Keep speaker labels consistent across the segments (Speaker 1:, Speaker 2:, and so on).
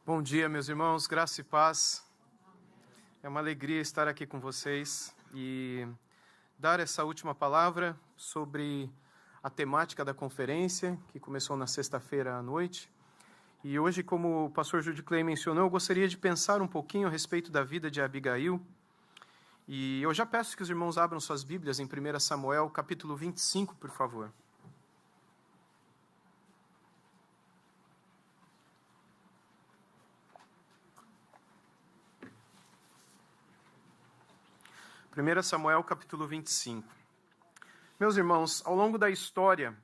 Speaker 1: Bom dia, meus irmãos, graça e paz. É uma alegria estar aqui com vocês e dar essa última palavra sobre a temática da conferência, que começou na sexta-feira à noite. E hoje, como o pastor Judy Clay mencionou, eu gostaria de pensar um pouquinho a respeito da vida de Abigail. E eu já peço que os irmãos abram suas Bíblias em 1 Samuel, capítulo 25, por favor. 1 Samuel, capítulo 25. Meus irmãos, ao longo da história,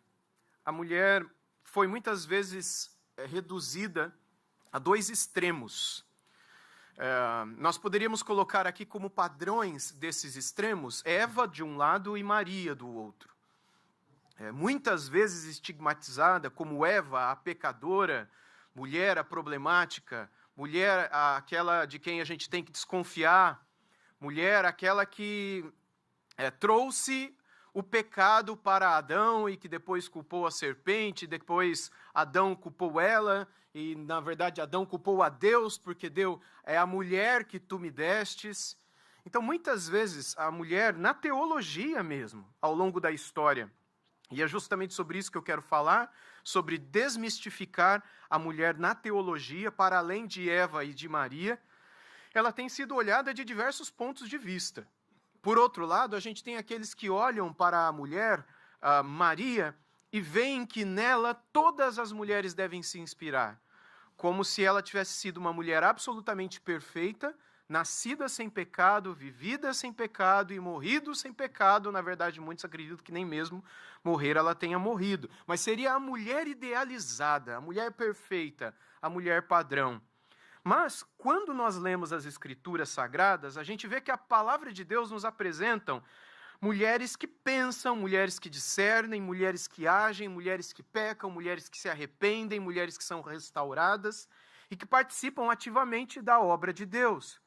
Speaker 1: a mulher foi muitas vezes reduzida a dois extremos. Nós poderíamos colocar aqui como padrões desses extremos Eva de um lado e Maria do outro. Muitas vezes estigmatizada como Eva, a pecadora, mulher, a problemática, mulher, aquela de quem a gente tem que desconfiar, mulher, aquela que trouxe o pecado para Adão e que depois culpou a serpente, depois Adão culpou ela e, na verdade, Adão culpou a Deus porque deu a mulher que tu me destes. Então, muitas vezes, a mulher, na teologia mesmo, ao longo da história, e é justamente sobre isso que eu quero falar, sobre desmistificar a mulher na teologia, para além de Eva e de Maria, ela tem sido olhada de diversos pontos de vista. Por outro lado, a gente tem aqueles que olham para a mulher, Maria, e veem que nela todas as mulheres devem se inspirar, como se ela tivesse sido uma mulher absolutamente perfeita, nascida sem pecado, vivida sem pecado e morrido sem pecado. Na verdade, muitos acreditam que nem mesmo morrer ela tenha morrido. Mas seria a mulher idealizada, a mulher perfeita, a mulher padrão. Mas, quando nós lemos as Escrituras Sagradas, a gente vê que a palavra de Deus nos apresentam mulheres que pensam, mulheres que discernem, mulheres que agem, mulheres que pecam, mulheres que se arrependem, mulheres que são restauradas e que participam ativamente da obra de Deus.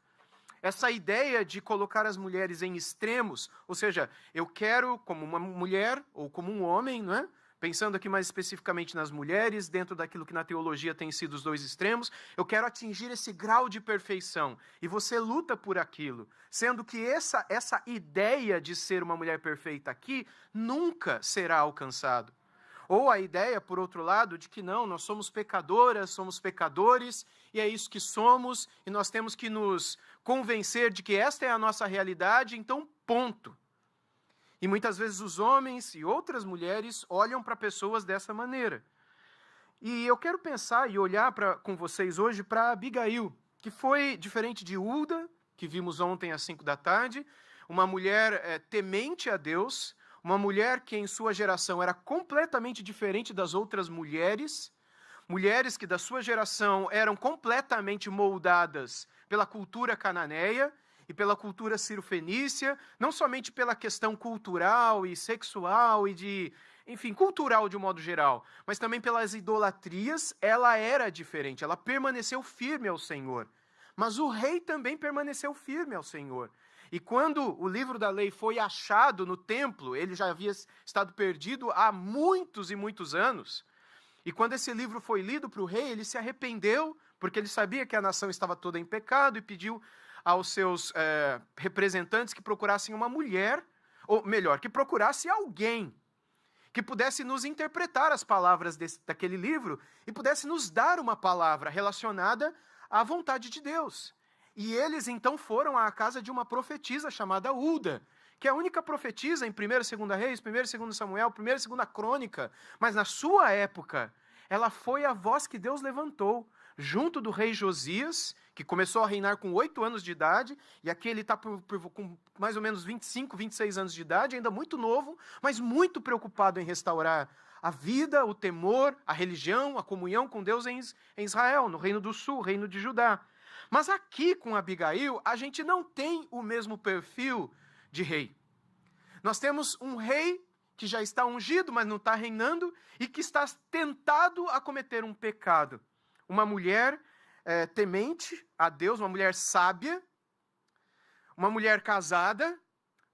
Speaker 1: Essa ideia de colocar as mulheres em extremos, ou seja, eu quero como uma mulher ou como um homem, não é? Pensando aqui mais especificamente nas mulheres, dentro daquilo que na teologia tem sido os dois extremos, eu quero atingir esse grau de perfeição. E você luta por aquilo. Sendo que essa ideia de ser uma mulher perfeita aqui nunca será alcançado. Ou a ideia, por outro lado, de que não, nós somos pecadoras, somos pecadores, e é isso que somos, e nós temos que nos convencer de que esta é a nossa realidade, então ponto. E muitas vezes os homens e outras mulheres olham para pessoas dessa maneira. E eu quero pensar e olhar com vocês hoje para Abigail, que foi diferente de Hulda, que vimos ontem às 5 da tarde, uma mulher temente a Deus, uma mulher que em sua geração era completamente diferente das outras mulheres, mulheres que da sua geração eram completamente moldadas pela cultura cananeia, e pela cultura cirofenícia, não somente pela questão cultural e sexual e cultural de um modo geral, mas também pelas idolatrias, ela era diferente, ela permaneceu firme ao Senhor. Mas o rei também permaneceu firme ao Senhor. E quando o livro da lei foi achado no templo, ele já havia estado perdido há muitos e muitos anos, e quando esse livro foi lido para o rei, ele se arrependeu, porque ele sabia que a nação estava toda em pecado e pediu aos seus representantes que procurassem uma mulher, ou melhor, que procurasse alguém que pudesse nos interpretar as palavras daquele livro e pudesse nos dar uma palavra relacionada à vontade de Deus. E eles então foram à casa de uma profetisa chamada Hulda, que é a única profetisa em 1ª e 2ª Reis, 1ª e 2ª Samuel, 1ª e 2ª Crônica, mas na sua época, ela foi a voz que Deus levantou, junto do rei Josias, que começou a reinar com 8 anos de idade, e aqui ele está com mais ou menos 25, 26 anos de idade, ainda muito novo, mas muito preocupado em restaurar a vida, o temor, a religião, a comunhão com Deus em Israel, no Reino do Sul, Reino de Judá. Mas aqui com Abigail, a gente não tem o mesmo perfil de rei. Nós temos um rei que já está ungido, mas não está reinando, e que está tentado a cometer um pecado. Uma mulher temente a Deus, uma mulher sábia, uma mulher casada,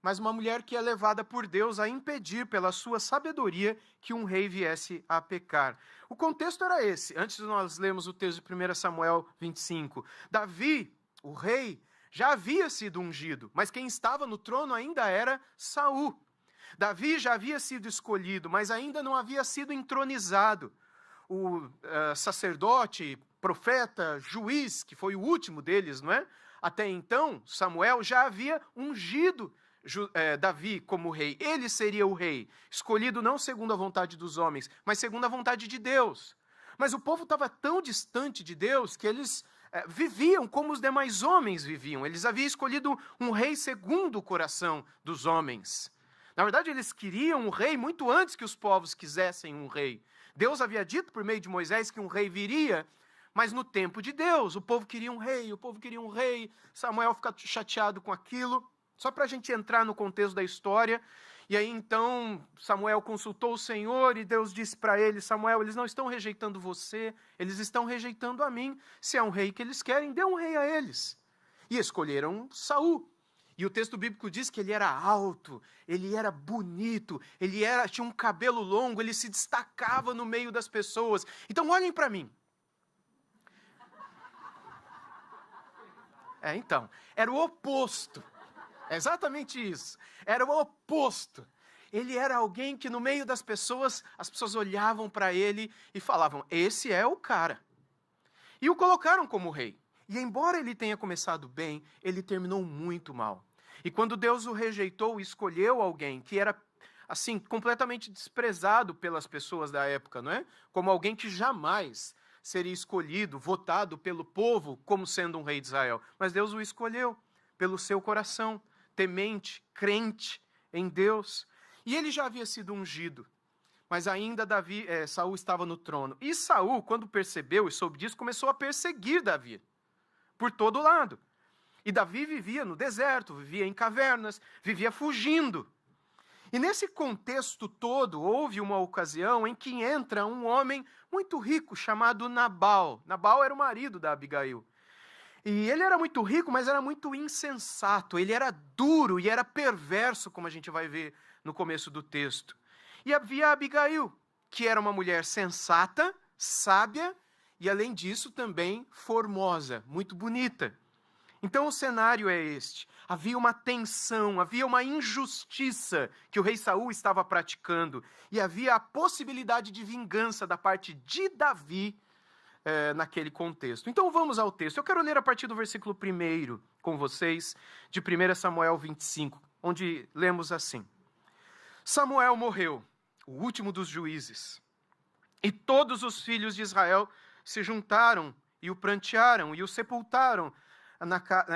Speaker 1: mas uma mulher que é levada por Deus a impedir, pela sua sabedoria, que um rei viesse a pecar. O contexto era esse. Antes de nós lermos o texto de 1 Samuel 25. Davi, o rei, já havia sido ungido, mas quem estava no trono ainda era Saul. Davi já havia sido escolhido, mas ainda não havia sido entronizado. O sacerdote, profeta, juiz, que foi o último deles, não é? Até então, Samuel já havia ungido Davi como rei. Ele seria o rei, escolhido não segundo a vontade dos homens, mas segundo a vontade de Deus. Mas o povo estava tão distante de Deus que eles viviam como os demais homens viviam. Eles haviam escolhido um rei segundo o coração dos homens. Na verdade, eles queriam um rei muito antes que os povos quisessem um rei. Deus havia dito por meio de Moisés que um rei viria, mas no tempo de Deus. O povo queria um rei, o povo queria um rei. Samuel fica chateado com aquilo. Só para a gente entrar no contexto da história. E aí então Samuel consultou o Senhor e Deus disse para ele: Samuel, eles não estão rejeitando você, eles estão rejeitando a mim. Se é um rei que eles querem, dê um rei a eles. E escolheram Saul. E o texto bíblico diz que ele era alto, ele era bonito, tinha um cabelo longo, ele se destacava no meio das pessoas. Então olhem para mim. Então, era o oposto. É exatamente isso. Era o oposto. Ele era alguém que no meio das pessoas, as pessoas olhavam para ele e falavam: esse é o cara. E o colocaram como rei. E embora ele tenha começado bem, ele terminou muito mal. E quando Deus o rejeitou, escolheu alguém que era, assim, completamente desprezado pelas pessoas da época, não é? Como alguém que jamais seria escolhido, votado pelo povo como sendo um rei de Israel. Mas Deus o escolheu pelo seu coração, temente, crente em Deus. E ele já havia sido ungido, mas ainda Saul estava no trono. E Saul, quando percebeu e soube disso, começou a perseguir Davi por todo lado. E Davi vivia no deserto, vivia em cavernas, vivia fugindo. E nesse contexto todo, houve uma ocasião em que entra um homem muito rico chamado Nabal. Nabal era o marido da Abigail. E ele era muito rico, mas era muito insensato. Ele era duro e era perverso, como a gente vai ver no começo do texto. E havia a Abigail, que era uma mulher sensata, sábia e, além disso, também formosa, muito bonita. Então o cenário é este. Havia uma tensão, havia uma injustiça que o rei Saul estava praticando. E havia a possibilidade de vingança da parte de Davi naquele contexto. Então vamos ao texto. Eu quero ler a partir do versículo 1 com vocês, de 1 Samuel 25, onde lemos assim: Samuel morreu, o último dos juízes, e todos os filhos de Israel se juntaram e o prantearam e o sepultaram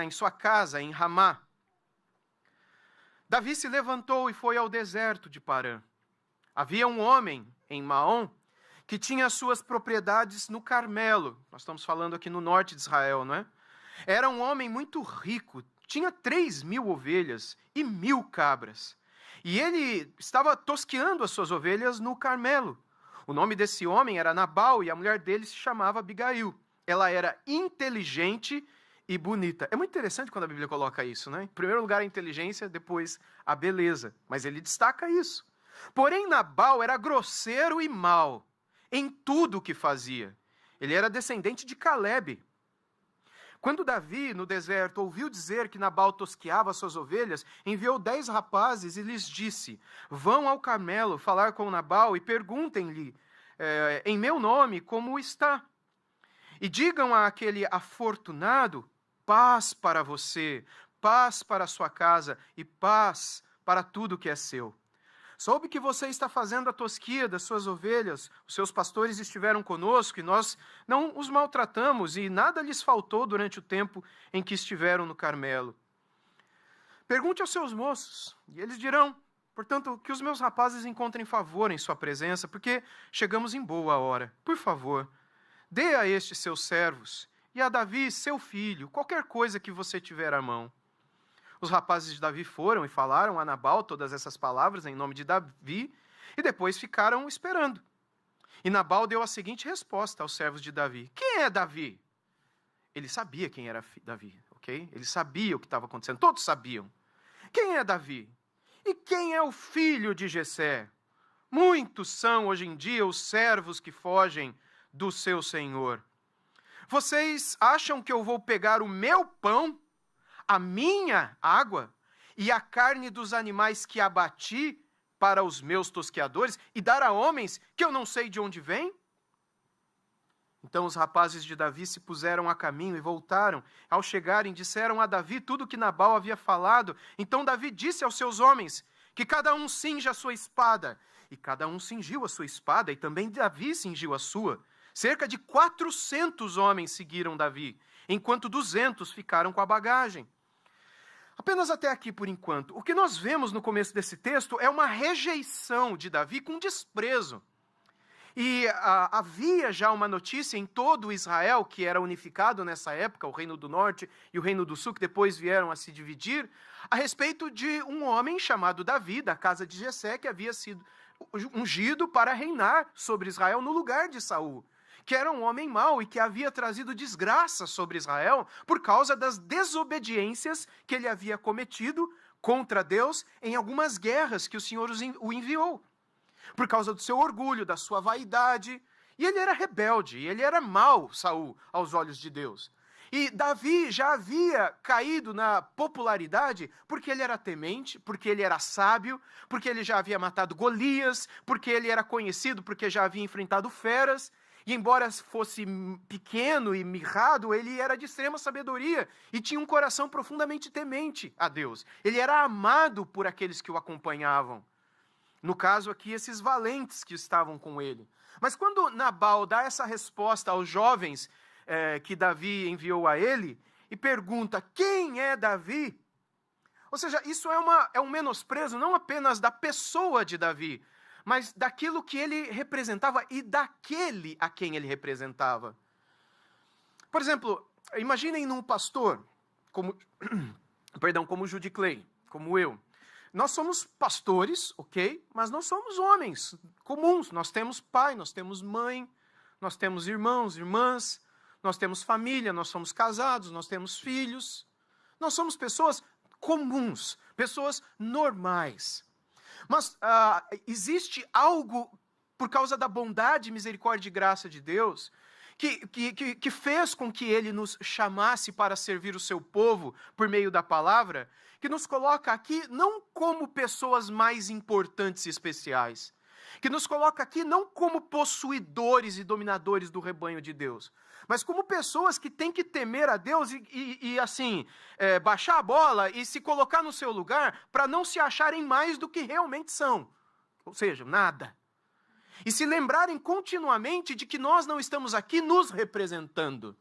Speaker 1: em sua casa, em Ramá. Davi se levantou e foi ao deserto de Parã. Havia um homem em Maom que tinha suas propriedades no Carmelo. Nós estamos falando aqui no norte de Israel, não é? Era um homem muito rico, tinha 3.000 ovelhas e 1.000 cabras. E ele estava tosqueando as suas ovelhas no Carmelo. O nome desse homem era Nabal e a mulher dele se chamava Abigail. Ela era inteligente e bonita. É muito interessante quando a Bíblia coloca isso, né? Em primeiro lugar a inteligência, depois a beleza. Mas ele destaca isso. Porém, Nabal era grosseiro e mau em tudo o que fazia. Ele era descendente de Calebe. Quando Davi, no deserto, ouviu dizer que Nabal tosqueava suas ovelhas, enviou 10 rapazes e lhes disse: vão ao Carmelo falar com Nabal e perguntem-lhe, em meu nome, como está. E digam àquele afortunado: paz para você, paz para a sua casa e paz para tudo que é seu. Soube que você está fazendo a tosquia das suas ovelhas, os seus pastores estiveram conosco e nós não os maltratamos e nada lhes faltou durante o tempo em que estiveram no Carmelo. Pergunte aos seus moços e eles dirão, portanto, que os meus rapazes encontrem favor em sua presença, porque chegamos em boa hora. Por favor, dê a estes seus servos e a Davi, seu filho, qualquer coisa que você tiver à mão. Os rapazes de Davi foram e falaram a Nabal todas essas palavras em nome de Davi, e depois ficaram esperando. E Nabal deu a seguinte resposta aos servos de Davi: quem é Davi? Ele sabia quem era Davi, ok? Ele sabia o que estava acontecendo, todos sabiam. Quem é Davi? E quem é o filho de Jessé? Muitos são hoje em dia os servos que fogem do seu senhor. Vocês acham que eu vou pegar o meu pão, a minha água e a carne dos animais que abati para os meus tosqueadores e dar a homens que eu não sei de onde vêm? Então os rapazes de Davi se puseram a caminho e voltaram. Ao chegarem, disseram a Davi tudo o que Nabal havia falado. Então Davi disse aos seus homens que cada um cinja a sua espada. E cada um cingiu a sua espada, e também Davi cingiu a sua. Cerca de 400 homens seguiram Davi, enquanto 200 ficaram com a bagagem. Apenas até aqui por enquanto. O que nós vemos no começo desse texto é uma rejeição de Davi com desprezo. E havia já uma notícia em todo Israel, que era unificado nessa época, o Reino do Norte e o Reino do Sul, que depois vieram a se dividir, a respeito de um homem chamado Davi, da casa de Jessé, que havia sido ungido para reinar sobre Israel no lugar de Saul, que era um homem mau e que havia trazido desgraça sobre Israel por causa das desobediências que ele havia cometido contra Deus em algumas guerras que o Senhor o enviou. Por causa do seu orgulho, da sua vaidade. E ele era rebelde, e ele era mau, Saul, aos olhos de Deus. E Davi já havia caído na popularidade porque ele era temente, porque ele era sábio, porque ele já havia matado Golias, porque ele era conhecido, porque já havia enfrentado feras. E embora fosse pequeno e mirrado, ele era de extrema sabedoria e tinha um coração profundamente temente a Deus. Ele era amado por aqueles que o acompanhavam. No caso aqui, esses valentes que estavam com ele. Mas quando Nabal dá essa resposta aos jovens que Davi enviou a ele, e pergunta, quem é Davi? Ou seja, isso é um menosprezo não apenas da pessoa de Davi, mas daquilo que ele representava e daquele a quem ele representava. Por exemplo, imaginem num pastor, como Judy Clay, como eu. Nós somos pastores, ok? Mas nós somos homens comuns. Nós temos pai, nós temos mãe, nós temos irmãos, irmãs, nós temos família, nós somos casados, nós temos filhos. Nós somos pessoas comuns, pessoas normais. Mas existe algo, por causa da bondade, misericórdia e graça de Deus, que fez com que ele nos chamasse para servir o seu povo por meio da palavra, que nos coloca aqui não como pessoas mais importantes e especiais, que nos coloca aqui não como possuidores e dominadores do rebanho de Deus, mas como pessoas que têm que temer a Deus e baixar a bola e se colocar no seu lugar para não se acharem mais do que realmente são, ou seja, nada. E se lembrarem continuamente de que nós não estamos aqui nos representando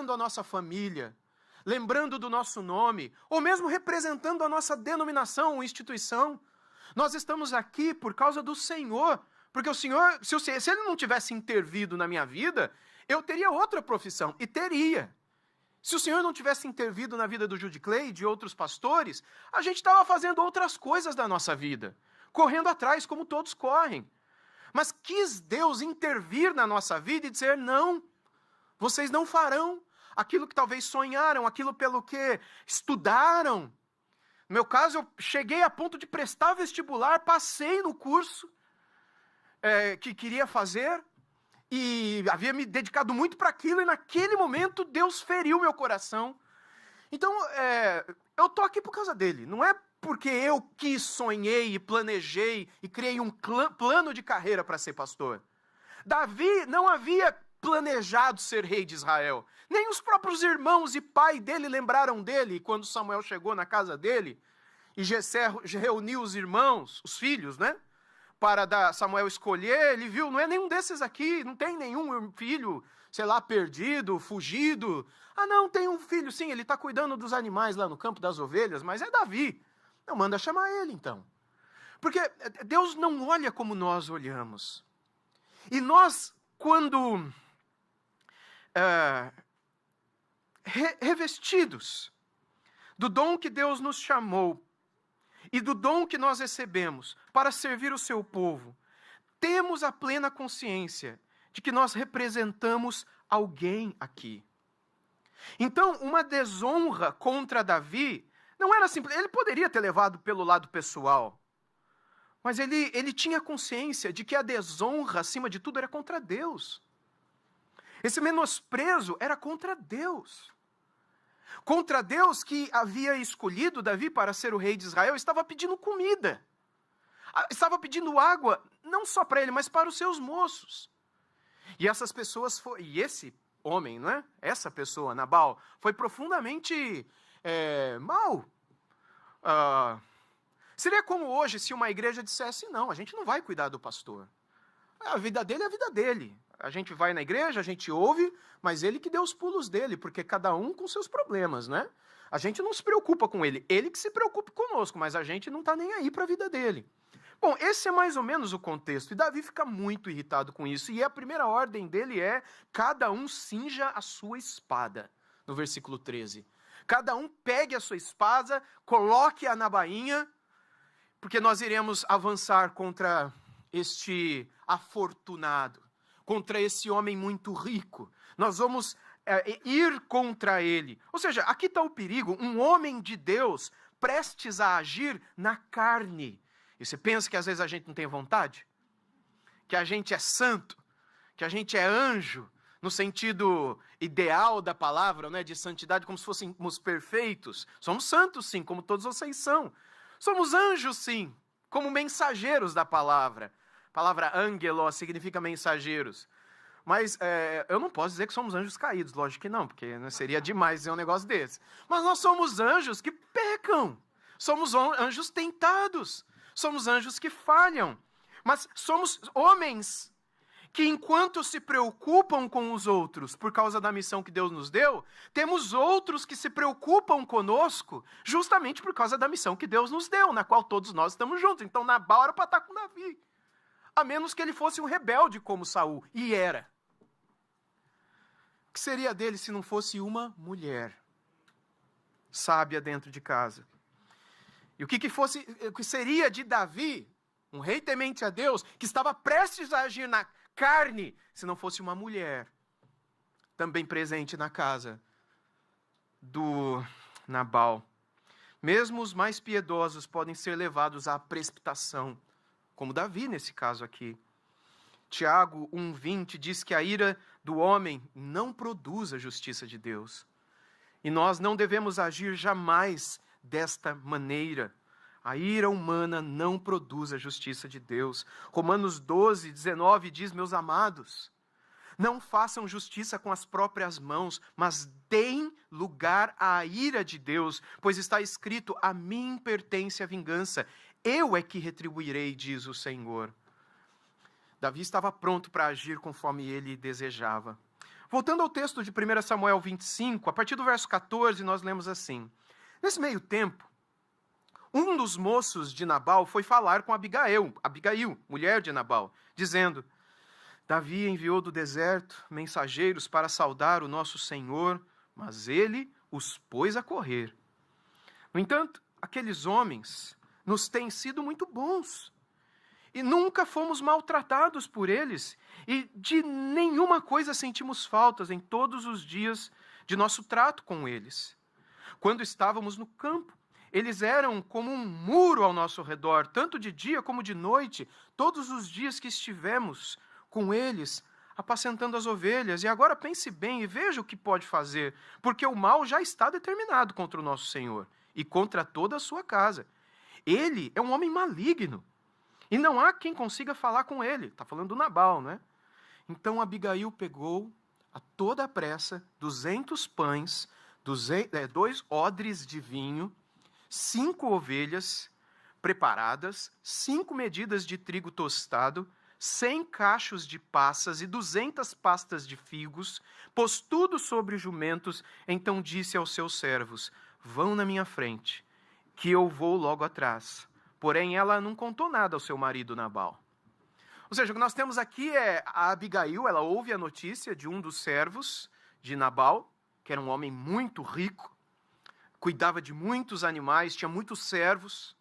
Speaker 1: a nossa família, lembrando do nosso nome, ou mesmo representando a nossa denominação ou instituição. Nós estamos aqui por causa do Senhor, porque o Senhor, se Ele não tivesse intervido na minha vida, eu teria outra profissão, e teria. Se o Senhor não tivesse intervido na vida do Judy Clay e de outros pastores, a gente estava fazendo outras coisas da nossa vida, correndo atrás como todos correm. Mas quis Deus intervir na nossa vida e dizer, não, vocês não farão aquilo que talvez sonharam, aquilo pelo que estudaram. No meu caso, eu cheguei a ponto de prestar vestibular, passei no curso que queria fazer, e havia me dedicado muito para aquilo, e naquele momento Deus feriu meu coração. Então, eu estou aqui por causa dele, não é porque eu quis, sonhei e planejei e criei um plano de carreira para ser pastor. Davi não havia planejado ser rei de Israel. Nem os próprios irmãos e pai dele lembraram dele quando Samuel chegou na casa dele e Jessé reuniu os irmãos, os filhos, né? Para Samuel escolher, ele viu, não é nenhum desses aqui, não tem nenhum filho, sei lá, perdido, fugido. Ah, não, tem um filho, sim, ele está cuidando dos animais lá no campo das ovelhas, mas é Davi. Não, manda chamar ele, então. Porque Deus não olha como nós olhamos. E nós, quando revestidos do dom que Deus nos chamou e do dom que nós recebemos para servir o seu povo, temos a plena consciência de que nós representamos alguém aqui. Então, uma desonra contra Davi Não era simples, ele poderia ter levado pelo lado pessoal, mas ele tinha consciência de que a desonra, acima de tudo, era contra Deus. Esse menosprezo era contra Deus. Contra Deus que havia escolhido Davi para ser o rei de Israel, estava pedindo comida. Estava pedindo água, não só para ele, mas para os seus moços. E essas pessoas, e esse homem, não é? Essa pessoa, Nabal, foi profundamente mal. Seria como hoje se uma igreja dissesse, não, a gente não vai cuidar do pastor. A vida dele é a vida dele. A gente vai na igreja, a gente ouve, mas ele que deu os pulos dele, porque cada um com seus problemas, né? A gente não se preocupa com ele, ele que se preocupa conosco, mas a gente não está nem aí para a vida dele. Bom, esse é mais ou menos o contexto, e Davi fica muito irritado com isso, e a primeira ordem dele é, cada um cinja a sua espada, no versículo 13. Cada um pegue a sua espada, coloque-a na bainha, porque nós iremos avançar contra este afortunado, contra esse homem muito rico. Nós vamos ir contra ele. Ou seja, aqui está o perigo, um homem de Deus prestes a agir na carne. E você pensa que às vezes a gente não tem vontade? Que a gente é santo? Que a gente é anjo? No sentido ideal da palavra, né, de santidade, como se fôssemos perfeitos. Somos santos, sim, como todos vocês são. Somos anjos, sim, como mensageiros da palavra. A palavra angelos significa mensageiros. Mas eu não posso dizer que somos anjos caídos, lógico que não, porque seria demais dizer um negócio desse. Mas nós somos anjos que pecam. Somos anjos tentados. Somos anjos que falham. Mas somos homens que, enquanto se preocupam com os outros por causa da missão que Deus nos deu, temos outros que se preocupam conosco justamente por causa da missão que Deus nos deu, na qual todos nós estamos juntos. Então, Nabal era para estar com Davi. A menos que ele fosse um rebelde como Saul. E era. O que seria dele se não fosse uma mulher sábia dentro de casa? E o que seria de Davi, um rei temente a Deus, que estava prestes a agir na carne, se não fosse uma mulher também presente na casa do Nabal? Mesmo os mais piedosos podem ser levados à precipitação, como Davi nesse caso aqui. Tiago 1,20 diz que a ira do homem não produz a justiça de Deus. E nós não devemos agir jamais desta maneira. A ira humana não produz a justiça de Deus. Romanos 12:19 diz, meus amados, não façam justiça com as próprias mãos, mas deem lugar à ira de Deus, pois está escrito, a mim pertence a vingança, eu é que retribuirei, diz o Senhor. Davi estava pronto para agir conforme ele desejava. Voltando ao texto de 1 Samuel 25, a partir do verso 14, nós lemos assim. Nesse meio tempo, um dos moços de Nabal foi falar com Abigail, mulher de Nabal, dizendo, Davi enviou do deserto mensageiros para saudar o nosso Senhor, mas ele os pôs a correr. No entanto, aqueles homens nos têm sido muito bons, e nunca fomos maltratados por eles, e de nenhuma coisa sentimos faltas em todos os dias de nosso trato com eles. Quando estávamos no campo, eles eram como um muro ao nosso redor, tanto de dia como de noite, todos os dias que estivemos com eles, apacentando as ovelhas. E agora pense bem e veja o que pode fazer, porque o mal já está determinado contra o nosso Senhor e contra toda a sua casa. Ele é um homem maligno, e não há quem consiga falar com ele. Está falando do Nabal, não é? Então Abigail pegou a toda a pressa 200 pães, 2 odres de vinho, 5 ovelhas preparadas, 5 medidas de trigo tostado, 100 cachos de passas e 200 pastas de figos, pôs tudo sobre jumentos, então disse aos seus servos, vão na minha frente, que eu vou logo atrás. Porém, ela não contou nada ao seu marido Nabal. Ou seja, o que nós temos aqui é a Abigail, ela ouve a notícia de um dos servos de Nabal, que era um homem muito rico, cuidava de muitos animais, tinha muitos servos,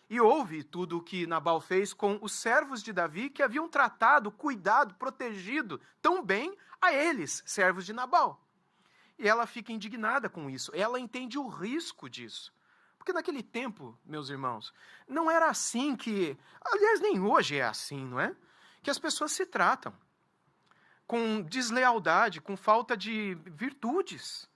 Speaker 1: e ouve tudo o que Nabal fez com os servos de Davi, que haviam tratado, cuidado, protegido tão bem a eles, servos de Nabal. E ela fica indignada com isso, ela entende o risco disso. Porque naquele tempo, meus irmãos, não era assim que... Aliás, nem hoje é assim, não é? Que as pessoas se tratam com deslealdade, com falta de virtudes.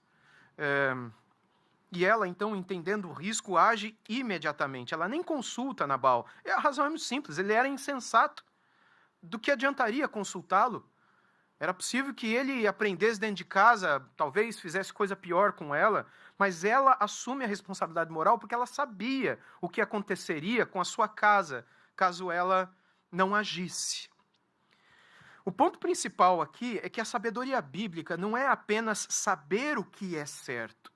Speaker 1: E ela, então, entendendo o risco, age imediatamente. Ela nem consulta Nabal. A razão é muito simples, ele era insensato. Do que adiantaria consultá-lo? Era possível que ele aprendesse dentro de casa, talvez fizesse coisa pior com ela, mas ela assume a responsabilidade moral porque ela sabia o que aconteceria com a sua casa, caso ela não agisse. O ponto principal aqui é que a sabedoria bíblica não é apenas saber o que é certo.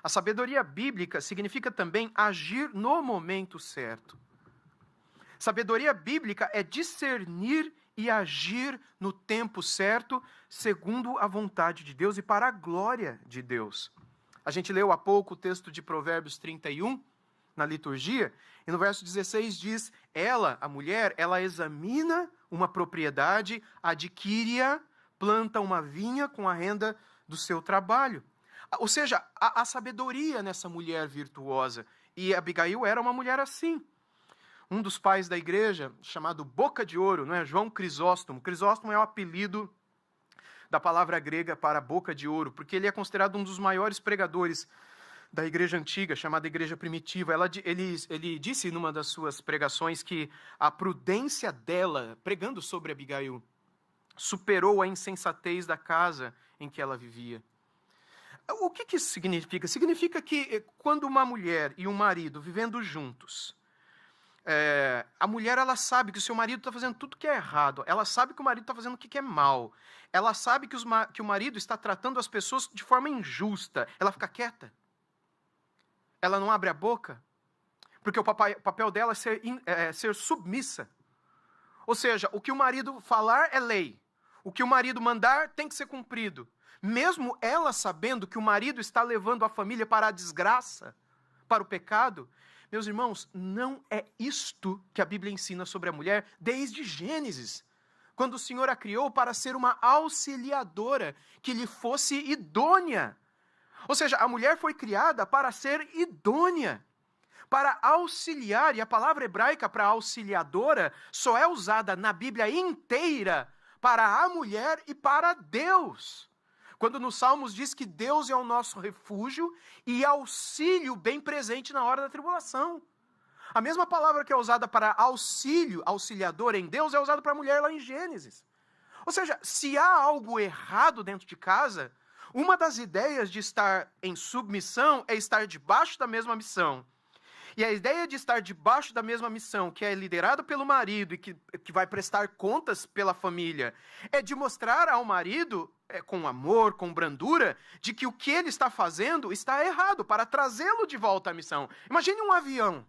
Speaker 1: A sabedoria bíblica significa também agir no momento certo. Sabedoria bíblica é discernir e agir no tempo certo, segundo a vontade de Deus e para a glória de Deus. A gente leu há pouco o texto de Provérbios 31, na liturgia, e no verso 16 diz, ela, a mulher, ela examina uma propriedade, adquire-a, planta uma vinha com a renda do seu trabalho. Ou seja, a sabedoria nessa mulher virtuosa. E Abigail era uma mulher assim. Um dos pais da igreja, chamado Boca de Ouro, não é? João Crisóstomo. Crisóstomo é o apelido da palavra grega para boca de ouro, porque ele é considerado um dos maiores pregadores da igreja antiga, chamada igreja primitiva. Ele disse numa das suas pregações que a prudência dela, pregando sobre Abigail, superou a insensatez da casa em que ela vivia. O que isso significa? Significa que quando uma mulher e um marido vivendo juntos, a mulher ela sabe que o seu marido está fazendo tudo que é errado, ela sabe que o marido está fazendo o que é mal, ela sabe que o marido está tratando as pessoas de forma injusta, ela fica quieta, ela não abre a boca, porque o papel dela é ser submissa. Ou seja, o que o marido falar é lei, o que o marido mandar tem que ser cumprido. Mesmo ela sabendo que o marido está levando a família para a desgraça, para o pecado, meus irmãos, não é isto que a Bíblia ensina sobre a mulher desde Gênesis, quando o Senhor a criou para ser uma auxiliadora, que lhe fosse idônea. Ou seja, a mulher foi criada para ser idônea, para auxiliar, e a palavra hebraica para auxiliadora só é usada na Bíblia inteira para a mulher e para Deus. Quando nos Salmos diz que Deus é o nosso refúgio e auxílio bem presente na hora da tribulação. A mesma palavra que é usada para auxílio, auxiliador em Deus, é usada para a mulher lá em Gênesis. Ou seja, se há algo errado dentro de casa, uma das ideias de estar em submissão é estar debaixo da mesma missão. E a ideia de estar debaixo da mesma missão, que é liderado pelo marido e que vai prestar contas pela família, é de mostrar ao marido, com amor, com brandura, de que o que ele está fazendo está errado, para trazê-lo de volta à missão. Imagine um avião,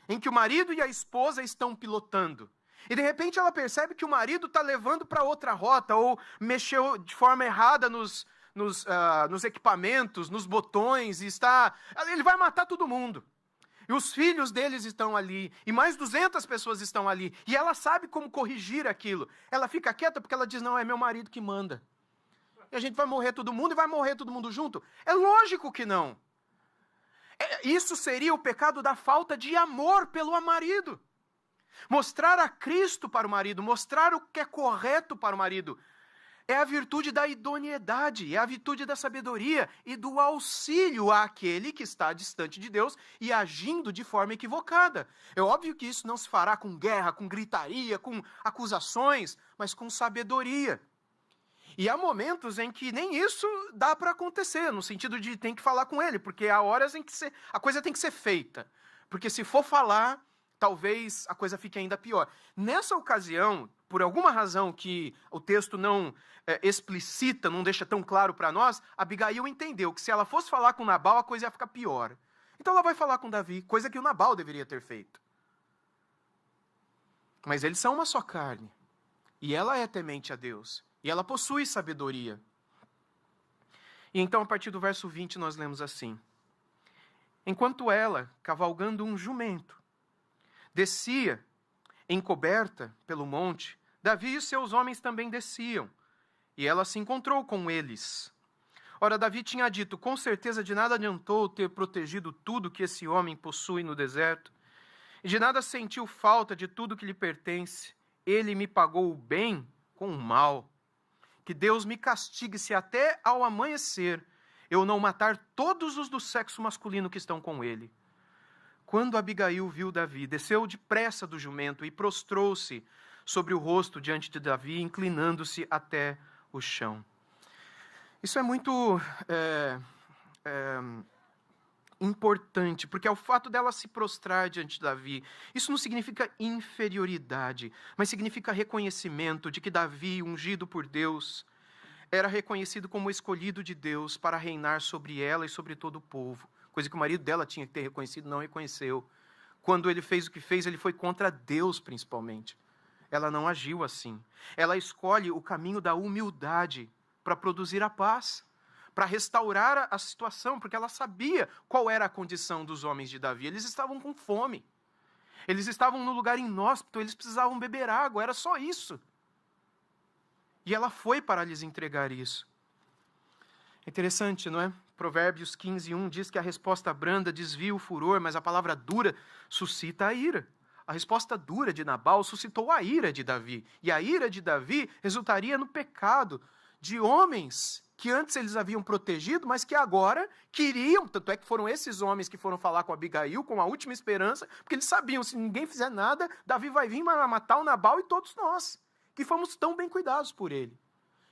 Speaker 1: em que o marido e a esposa estão pilotando. E de repente ela percebe que o marido está levando para outra rota, ou mexeu de forma errada nos equipamentos, nos botões, ele vai matar todo mundo. E os filhos deles estão ali, e mais 200 pessoas estão ali, e ela sabe como corrigir aquilo. Ela fica quieta porque ela diz, não, é meu marido que manda. E a gente vai morrer todo mundo, e vai morrer todo mundo junto? É lógico que não. Isso seria o pecado da falta de amor pelo marido. Mostrar a Cristo para o marido, mostrar o que é correto para o marido, é a virtude da idoneidade, é a virtude da sabedoria e do auxílio àquele que está distante de Deus e agindo de forma equivocada. É óbvio que isso não se fará com guerra, com gritaria, com acusações, mas com sabedoria. E há momentos em que nem isso dá para acontecer, no sentido de tem que falar com ele, porque há horas em que a coisa tem que ser feita. Porque se for falar, talvez a coisa fique ainda pior. Nessa ocasião, por alguma razão que o texto não explicita, não deixa tão claro para nós, Abigail entendeu que se ela fosse falar com Nabal, a coisa ia ficar pior. Então ela vai falar com Davi, coisa que o Nabal deveria ter feito. Mas eles são uma só carne. E ela é temente a Deus. E ela possui sabedoria. E então, a partir do verso 20, nós lemos assim. Enquanto ela, cavalgando um jumento, descia, encoberta pelo monte, Davi e seus homens também desciam, e ela se encontrou com eles. Ora, Davi tinha dito: com certeza de nada adiantou ter protegido tudo que esse homem possui no deserto, e de nada sentiu falta de tudo que lhe pertence. Ele me pagou o bem com o mal. Que Deus me castigue se até ao amanhecer eu não matar todos os do sexo masculino que estão com ele. Quando Abigail viu Davi, desceu depressa do jumento e prostrou-se sobre o rosto diante de Davi, inclinando-se até o chão. Isso é muito importante, porque é o fato dela se prostrar diante de Davi. Isso não significa inferioridade, mas significa reconhecimento de que Davi, ungido por Deus, era reconhecido como escolhido de Deus para reinar sobre ela e sobre todo o povo. Coisa que o marido dela tinha que ter reconhecido, não reconheceu. Quando ele fez o que fez, ele foi contra Deus, principalmente. Ela não agiu assim. Ela escolhe o caminho da humildade para produzir a paz, para restaurar a situação, porque ela sabia qual era a condição dos homens de Davi. Eles estavam com fome. Eles estavam no lugar inóspito, eles precisavam beber água, era só isso. E ela foi para lhes entregar isso. É interessante, não é? Provérbios 15:1 diz que a resposta branda desvia o furor, mas a palavra dura suscita a ira. A resposta dura de Nabal suscitou a ira de Davi. E a ira de Davi resultaria no pecado de homens que antes eles haviam protegido, mas que agora queriam. Tanto é que foram esses homens que foram falar com Abigail, com a última esperança, porque eles sabiam, se ninguém fizer nada, Davi vai vir matar o Nabal e todos nós, que fomos tão bem cuidados por ele.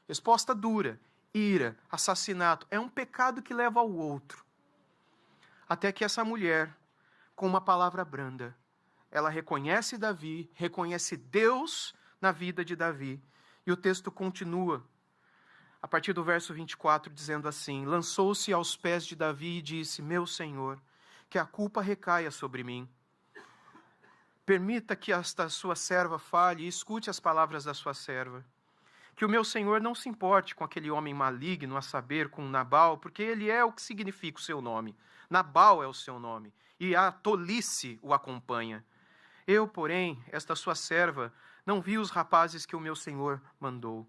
Speaker 1: Resposta dura, ira, assassinato, é um pecado que leva ao outro. Até que essa mulher, com uma palavra branda, ela reconhece Davi, reconhece Deus na vida de Davi. E o texto continua, a partir do verso 24, dizendo assim: lançou-se aos pés de Davi e disse: meu Senhor, que a culpa recaia sobre mim. Permita que esta sua serva fale e escute as palavras da sua serva. Que o meu Senhor não se importe com aquele homem maligno, a saber, com Nabal, porque ele é o que significa o seu nome. Nabal é o seu nome, e a tolice o acompanha. Eu, porém, esta sua serva, não vi os rapazes que o meu Senhor mandou.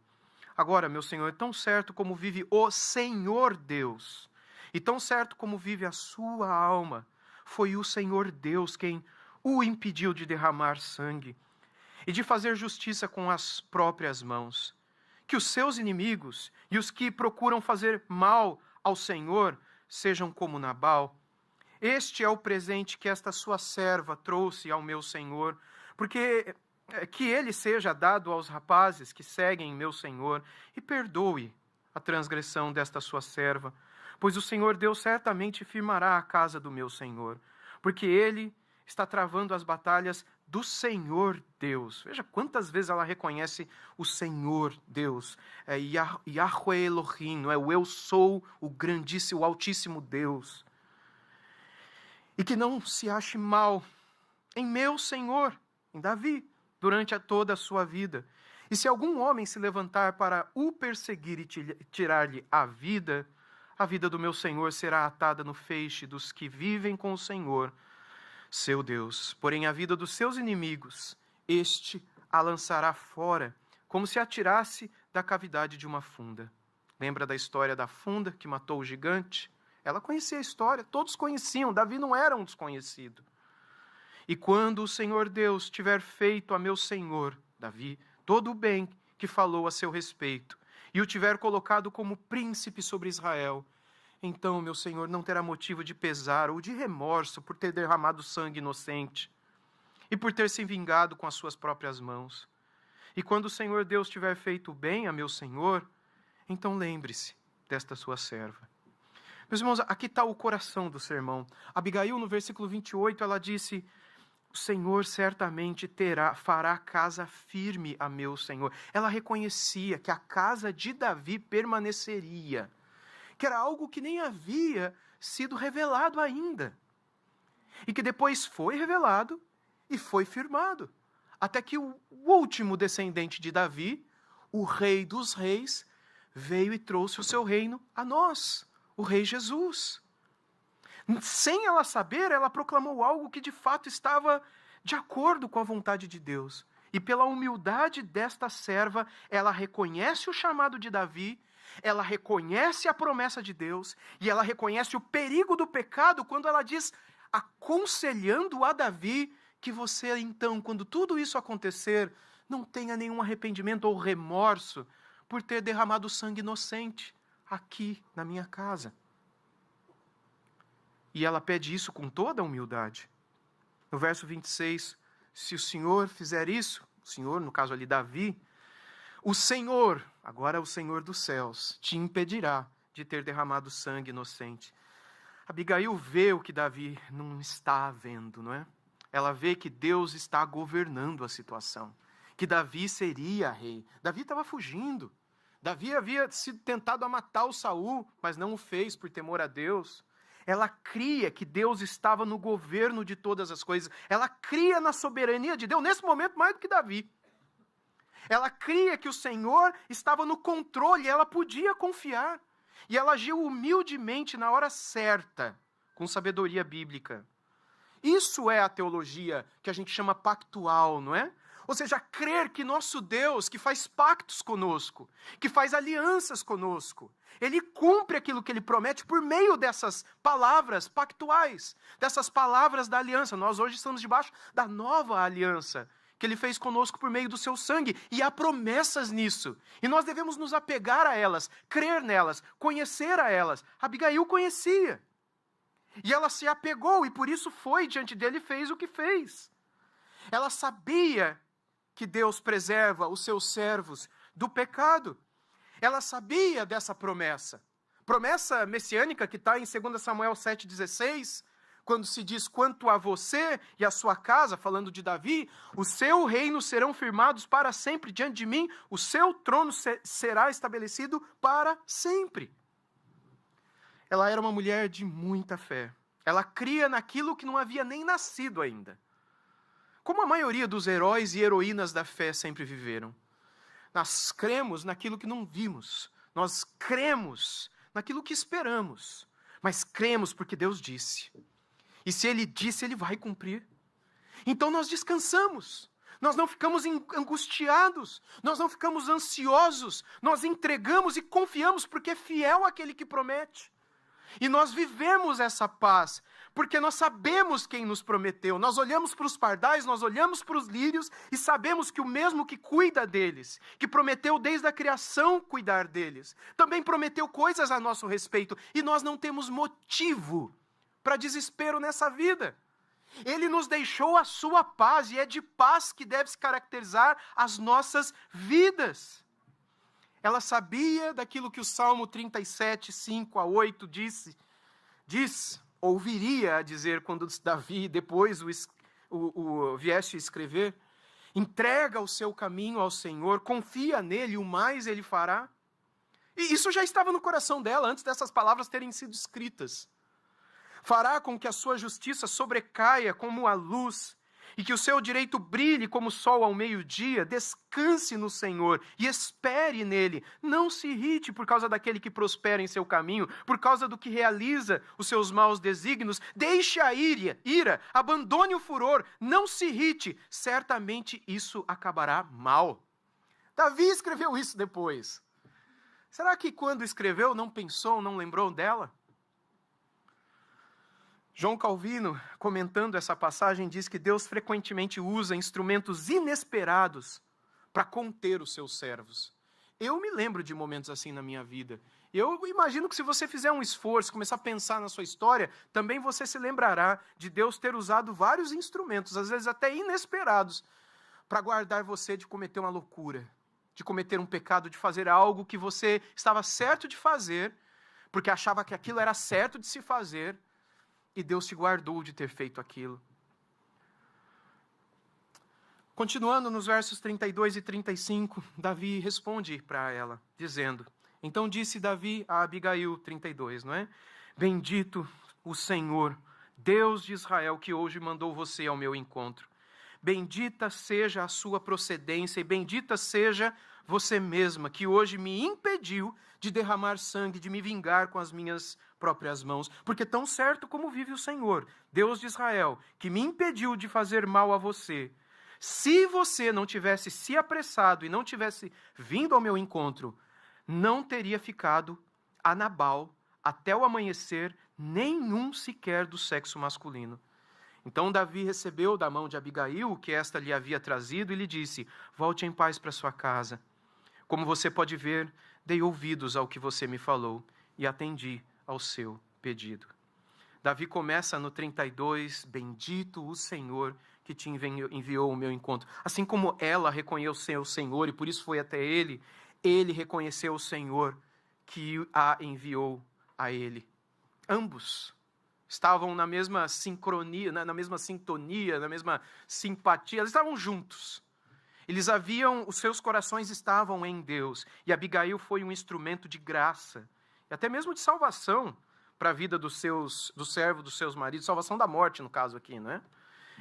Speaker 1: Agora, meu Senhor, tão certo como vive o Senhor Deus, e tão certo como vive a sua alma, foi o Senhor Deus quem o impediu de derramar sangue e de fazer justiça com as próprias mãos. Que os seus inimigos e os que procuram fazer mal ao Senhor sejam como Nabal. Este é o presente que esta sua serva trouxe ao meu Senhor, porque que ele seja dado aos rapazes que seguem meu Senhor e perdoe a transgressão desta sua serva, pois o Senhor Deus certamente firmará a casa do meu Senhor, porque ele está travando as batalhas do Senhor Deus. Veja quantas vezes ela reconhece o Senhor Deus. Yahweh Elohim, não é? O eu sou, o grandíssimo, o altíssimo Deus. E que não se ache mal em meu Senhor, em Davi, durante toda a sua vida. E se algum homem se levantar para o perseguir e tirar-lhe a vida do meu Senhor será atada no feixe dos que vivem com o Senhor, seu Deus. Porém, a vida dos seus inimigos, este a lançará fora, como se atirasse da cavidade de uma funda. Lembra da história da funda que matou o gigante? Ela conhecia a história, todos conheciam, Davi não era um desconhecido. E quando o Senhor Deus tiver feito a meu Senhor, Davi, todo o bem que falou a seu respeito, e o tiver colocado como príncipe sobre Israel, então meu Senhor não terá motivo de pesar ou de remorso por ter derramado sangue inocente e por ter se vingado com as suas próprias mãos. E quando o Senhor Deus tiver feito o bem a meu Senhor, então lembre-se desta sua serva. Meus irmãos, aqui está o coração do sermão. Abigail, no versículo 28, ela disse: o Senhor certamente fará casa firme a meu Senhor. Ela reconhecia que a casa de Davi permaneceria, que era algo que nem havia sido revelado ainda, e que depois foi revelado e foi firmado, até que o último descendente de Davi, o Rei dos Reis, veio e trouxe o seu reino a nós, o Rei Jesus. Sem ela saber, ela proclamou algo que de fato estava de acordo com a vontade de Deus. E pela humildade desta serva, ela reconhece o chamado de Davi, ela reconhece a promessa de Deus e ela reconhece o perigo do pecado quando ela diz, aconselhando a Davi, que você então, quando tudo isso acontecer, não tenha nenhum arrependimento ou remorso por ter derramado sangue inocente aqui na minha casa. E ela pede isso com toda a humildade. No verso 26, se o Senhor fizer isso, o Senhor, no caso ali Davi, o Senhor, agora o Senhor dos céus, te impedirá de ter derramado sangue inocente. Abigail vê o que Davi não está vendo, não é? Ela vê que Deus está governando a situação, que Davi seria rei. Davi estava fugindo. Davi havia sido tentado a matar o Saul, mas não o fez por temor a Deus. Ela cria que Deus estava no governo de todas as coisas. Ela cria na soberania de Deus, nesse momento mais do que Davi. Ela cria que o Senhor estava no controle, ela podia confiar. E ela agiu humildemente na hora certa, com sabedoria bíblica. Isso é a teologia que a gente chama pactual, não é? Ou seja, crer que nosso Deus, que faz pactos conosco, que faz alianças conosco, Ele cumpre aquilo que Ele promete por meio dessas palavras pactuais, dessas palavras da aliança. Nós hoje estamos debaixo da nova aliança, que Ele fez conosco por meio do seu sangue, e há promessas nisso. E nós devemos nos apegar a elas, crer nelas, conhecer a elas. Abigail conhecia. E ela se apegou, e por isso foi diante dele e fez o que fez. Ela sabia que Deus preserva os seus servos do pecado. Ela sabia dessa promessa. Promessa messiânica que está em 2 Samuel 7,16, quando se diz, quanto a você e a sua casa, falando de Davi, o seu reino serão firmados para sempre diante de mim, o seu trono será estabelecido para sempre. Ela era uma mulher de muita fé. Ela cria naquilo que não havia nem nascido ainda. Como a maioria dos heróis e heroínas da fé sempre viveram. Nós cremos naquilo que não vimos. Nós cremos naquilo que esperamos. Mas cremos porque Deus disse. E se Ele disse, Ele vai cumprir. Então nós descansamos. Nós não ficamos angustiados. Nós não ficamos ansiosos. Nós entregamos e confiamos porque é fiel aquele que promete. E nós vivemos essa paz, porque nós sabemos quem nos prometeu. Nós olhamos para os pardais, nós olhamos para os lírios e sabemos que o mesmo que cuida deles, que prometeu desde a criação cuidar deles, também prometeu coisas a nosso respeito. E nós não temos motivo para desespero nessa vida. Ele nos deixou a sua paz e é de paz que deve se caracterizar as nossas vidas. Ela sabia daquilo que o Salmo 37, 5 a 8 ouviria a dizer quando Davi depois viesse escrever. Entrega o seu caminho ao Senhor, confia nele, o mais ele fará. E isso já estava no coração dela antes dessas palavras terem sido escritas. Fará com que a sua justiça sobrecaia como a luz, e que o seu direito brilhe como o sol ao meio-dia. Descanse no Senhor e espere nele. Não se irrite por causa daquele que prospera em seu caminho, por causa do que realiza os seus maus desígnios. Deixe a ira, abandone o furor, não se irrite. Certamente isso acabará mal. Davi escreveu isso depois. Será que quando escreveu não pensou, não lembrou dela? João Calvino, comentando essa passagem, diz que Deus frequentemente usa instrumentos inesperados para conter os seus servos. Eu me lembro de momentos assim na minha vida. Eu imagino que se você fizer um esforço, começar a pensar na sua história, também você se lembrará de Deus ter usado vários instrumentos, às vezes até inesperados, para guardar você de cometer uma loucura, de cometer um pecado, de fazer algo que você estava certo de fazer, porque achava que aquilo era certo de se fazer, e Deus te guardou de ter feito aquilo. Continuando nos versos 32 e 35, Davi responde para ela, dizendo, então disse Davi a Abigail, 32, não é? Bendito o Senhor, Deus de Israel, que hoje mandou você ao meu encontro. Bendita seja a sua procedência e bendita seja você mesma, que hoje me impediu de derramar sangue, de me vingar com as minhas próprias mãos. Porque tão certo como vive o Senhor, Deus de Israel, que me impediu de fazer mal a você, se você não tivesse se apressado e não tivesse vindo ao meu encontro, não teria ficado a Nabal até o amanhecer nenhum sequer do sexo masculino. Então Davi recebeu da mão de Abigail o que esta lhe havia trazido e lhe disse: volte em paz para sua casa. Como você pode ver, dei ouvidos ao que você me falou e atendi ao seu pedido. Davi começa no 32, bendito o Senhor que te enviou ao meu encontro. Assim como ela reconheceu o Senhor e por isso foi até ele, ele reconheceu o Senhor que a enviou a ele. Ambos estavam na mesma sincronia, na mesma sintonia, na mesma simpatia, eles estavam juntos. Os seus corações estavam em Deus. E Abigail foi um instrumento de graça, e até mesmo de salvação para a vida do servo dos seus maridos, salvação da morte, no caso aqui, né?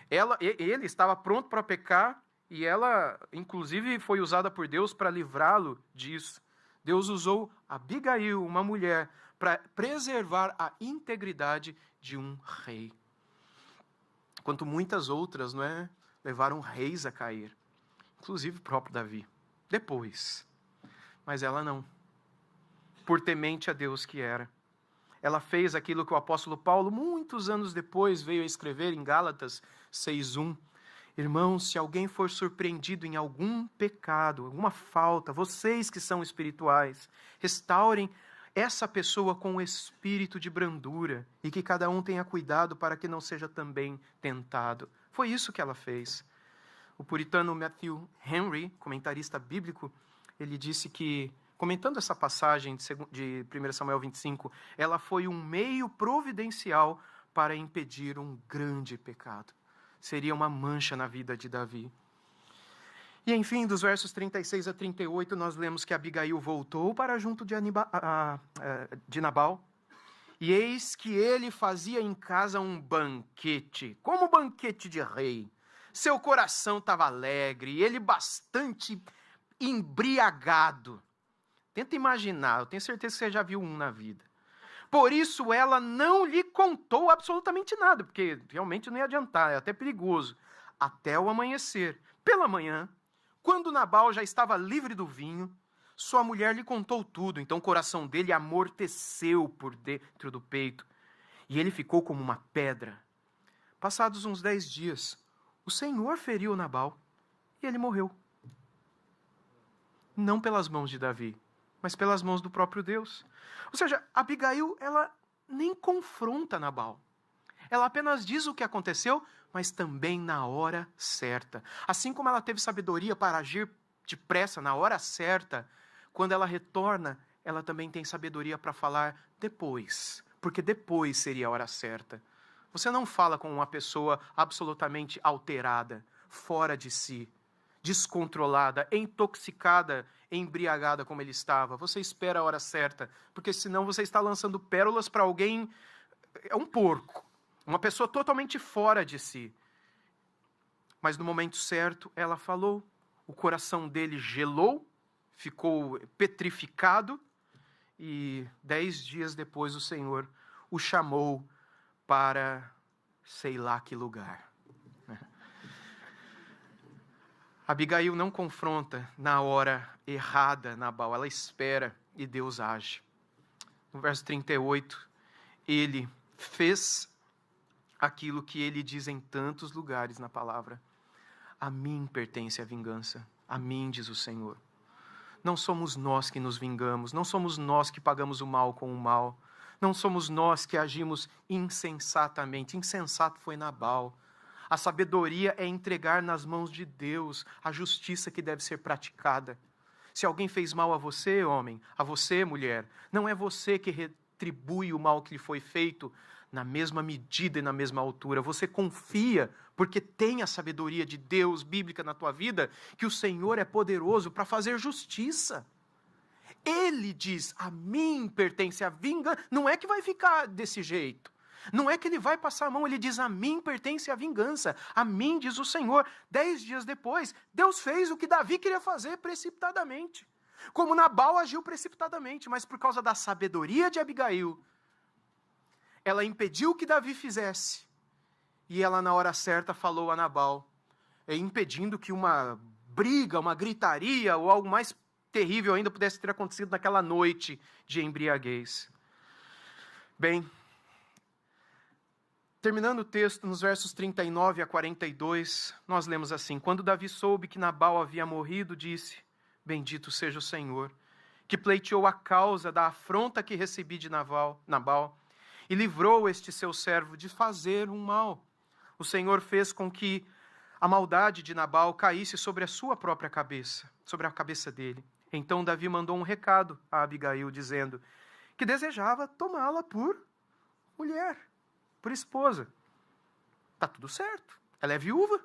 Speaker 1: Ele estava pronto para pecar, e ela, inclusive, foi usada por Deus para livrá-lo disso. Deus usou Abigail, uma mulher, para preservar a integridade de um rei. Enquanto muitas outras, não é, levaram reis a cair. Inclusive o próprio Davi. Depois. Mas ela não. Por temente a Deus que era. Ela fez aquilo que o apóstolo Paulo, muitos anos depois, veio a escrever em Gálatas 6:1. Irmãos, se alguém for surpreendido em algum pecado, alguma falta, vocês que são espirituais, restaurem essa pessoa com o espírito de brandura e que cada um tenha cuidado para que não seja também tentado. Foi isso que ela fez. O puritano Matthew Henry, comentarista bíblico, ele disse que, comentando essa passagem de 1 Samuel 25, ela foi um meio providencial para impedir um grande pecado. Seria uma mancha na vida de Davi. E, enfim, dos versos 36 a 38, nós lemos que Abigail voltou para junto de Nabal, e eis que ele fazia em casa um banquete, como banquete de rei. Seu coração estava alegre, e ele bastante embriagado. Tenta imaginar, eu tenho certeza que você já viu um na vida. Por isso ela não lhe contou absolutamente nada, porque realmente não ia adiantar, é até perigoso. Até o amanhecer. Pela manhã, quando Nabal já estava livre do vinho, sua mulher lhe contou tudo. Então o coração dele amorteceu por dentro do peito, e ele ficou como uma pedra. Passados uns 10 dias, o Senhor feriu Nabal, e ele morreu. Não pelas mãos de Davi, mas pelas mãos do próprio Deus. Ou seja, Abigail, ela nem confronta Nabal. Ela apenas diz o que aconteceu, mas também na hora certa. Assim como ela teve sabedoria para agir depressa, na hora certa, quando ela retorna, ela também tem sabedoria para falar depois, porque depois seria a hora certa. Você não fala com uma pessoa absolutamente alterada, fora de si, descontrolada, intoxicada, embriagada como ele estava. Você espera a hora certa, porque senão você está lançando pérolas para alguém, é um porco, uma pessoa totalmente fora de si. Mas no momento certo, ela falou, o coração dele gelou, ficou petrificado, e 10 dias depois o Senhor o chamou para sei lá que lugar. Abigail não confronta na hora errada Nabal, ela espera e Deus age. No verso 38, ele fez aquilo que ele diz em tantos lugares na palavra. A mim pertence a vingança, a mim diz o Senhor. Não somos nós que nos vingamos, não somos nós que pagamos o mal com o mal, não somos nós que agimos insensatamente. Insensato foi Nabal. A sabedoria é entregar nas mãos de Deus a justiça que deve ser praticada. Se alguém fez mal a você, homem, a você, mulher, não é você que retribui o mal que lhe foi feito na mesma medida e na mesma altura. Você confia, porque tem a sabedoria de Deus bíblica na tua vida, que o Senhor é poderoso para fazer justiça. Ele diz, a mim pertence a vingança. Não é que vai ficar desse jeito. Não é que ele vai passar a mão, ele diz, a mim pertence a vingança. A mim, diz o Senhor. 10 dias depois, Deus fez o que Davi queria fazer precipitadamente. Como Nabal agiu precipitadamente, mas por causa da sabedoria de Abigail, ela impediu que Davi fizesse. E ela, na hora certa, falou a Nabal, impedindo que uma briga, uma gritaria ou algo mais terrível ainda pudesse ter acontecido naquela noite de embriaguez. Bem, terminando o texto, nos versos 39 a 42, nós lemos assim: Quando Davi soube que Nabal havia morrido, disse: Bendito seja o Senhor, que pleiteou a causa da afronta que recebi de Nabal, e livrou este seu servo de fazer um mal. O Senhor fez com que a maldade de Nabal caísse sobre a sua própria cabeça, sobre a cabeça dele. Então Davi mandou um recado a Abigail, dizendo que desejava tomá-la por mulher, por esposa. Está tudo certo, ela é viúva.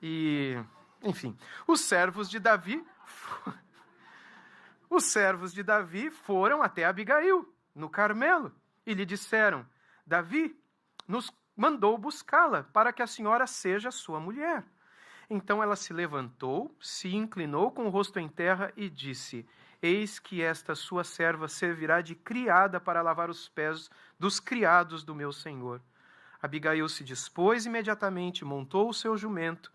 Speaker 1: E, enfim, os servos de Davi foram até Abigail, no Carmelo, e lhe disseram: Davi nos mandou buscá-la para que a senhora seja sua mulher. Então ela se levantou, se inclinou com o rosto em terra e disse: Eis que esta sua serva servirá de criada para lavar os pés dos criados do meu senhor. Abigail se dispôs imediatamente, montou o seu jumento,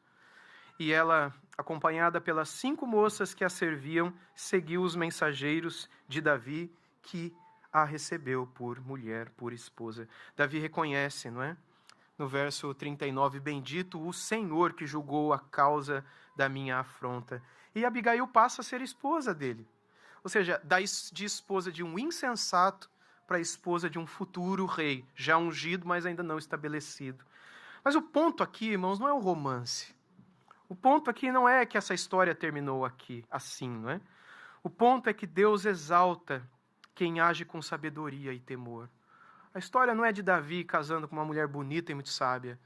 Speaker 1: e ela, acompanhada pelas 5 moças que a serviam, seguiu os mensageiros de Davi, que a recebeu por mulher, por esposa. Davi reconhece, não é? No verso 39, bendito o Senhor que julgou a causa da minha afronta. E Abigail passa a ser esposa dele. Ou seja, de esposa de um insensato para a esposa de um futuro rei, já ungido, mas ainda não estabelecido. Mas o ponto aqui, irmãos, não é o romance. O ponto aqui não é que essa história terminou aqui, assim, não é? O ponto é que Deus exalta quem age com sabedoria e temor. A história não é de Davi casando com uma mulher bonita e muito sábia.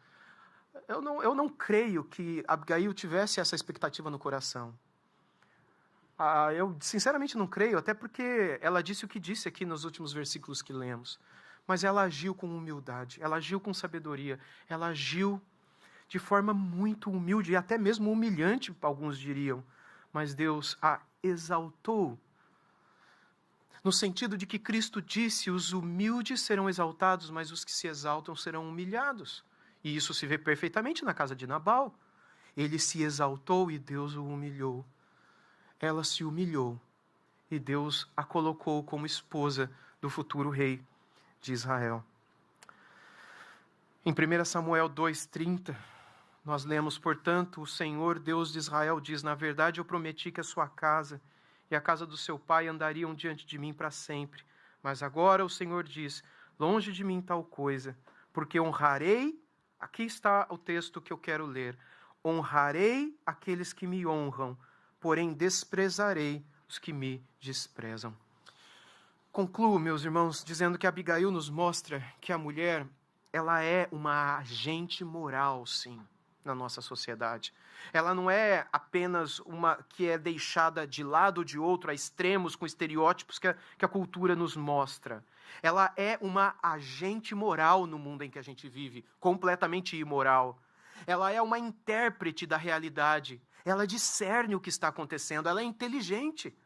Speaker 1: Eu não creio que Abigail tivesse essa expectativa no coração. Eu sinceramente não creio, até porque ela disse o que disse aqui nos últimos versículos que lemos. Mas ela agiu com humildade, ela agiu com sabedoria, ela agiu de forma muito humilde e até mesmo humilhante, alguns diriam. Mas Deus a exaltou. No sentido de que Cristo disse: os humildes serão exaltados, mas os que se exaltam serão humilhados. E isso se vê perfeitamente na casa de Nabal. Ele se exaltou e Deus o humilhou. Ela se humilhou e Deus a colocou como esposa do futuro rei de Israel. Em 1 Samuel 2,30, nós lemos: Portanto, o Senhor, Deus de Israel, diz: Na verdade, eu prometi que a sua casa e a casa do seu pai andariam diante de mim para sempre. Mas agora o Senhor diz: longe de mim tal coisa, porque honrarei, aqui está o texto que eu quero ler, honrarei aqueles que me honram, porém desprezarei os que me desprezam. Concluo, meus irmãos, dizendo que Abigail nos mostra que a mulher, ela é uma agente moral, sim, na nossa sociedade. Ela não é apenas uma que é deixada de lado ou de outro, a extremos, com estereótipos que a cultura nos mostra. Ela é uma agente moral no mundo em que a gente vive, completamente imoral. Ela é uma intérprete da realidade. Ela discerne o que está acontecendo, ela é inteligente.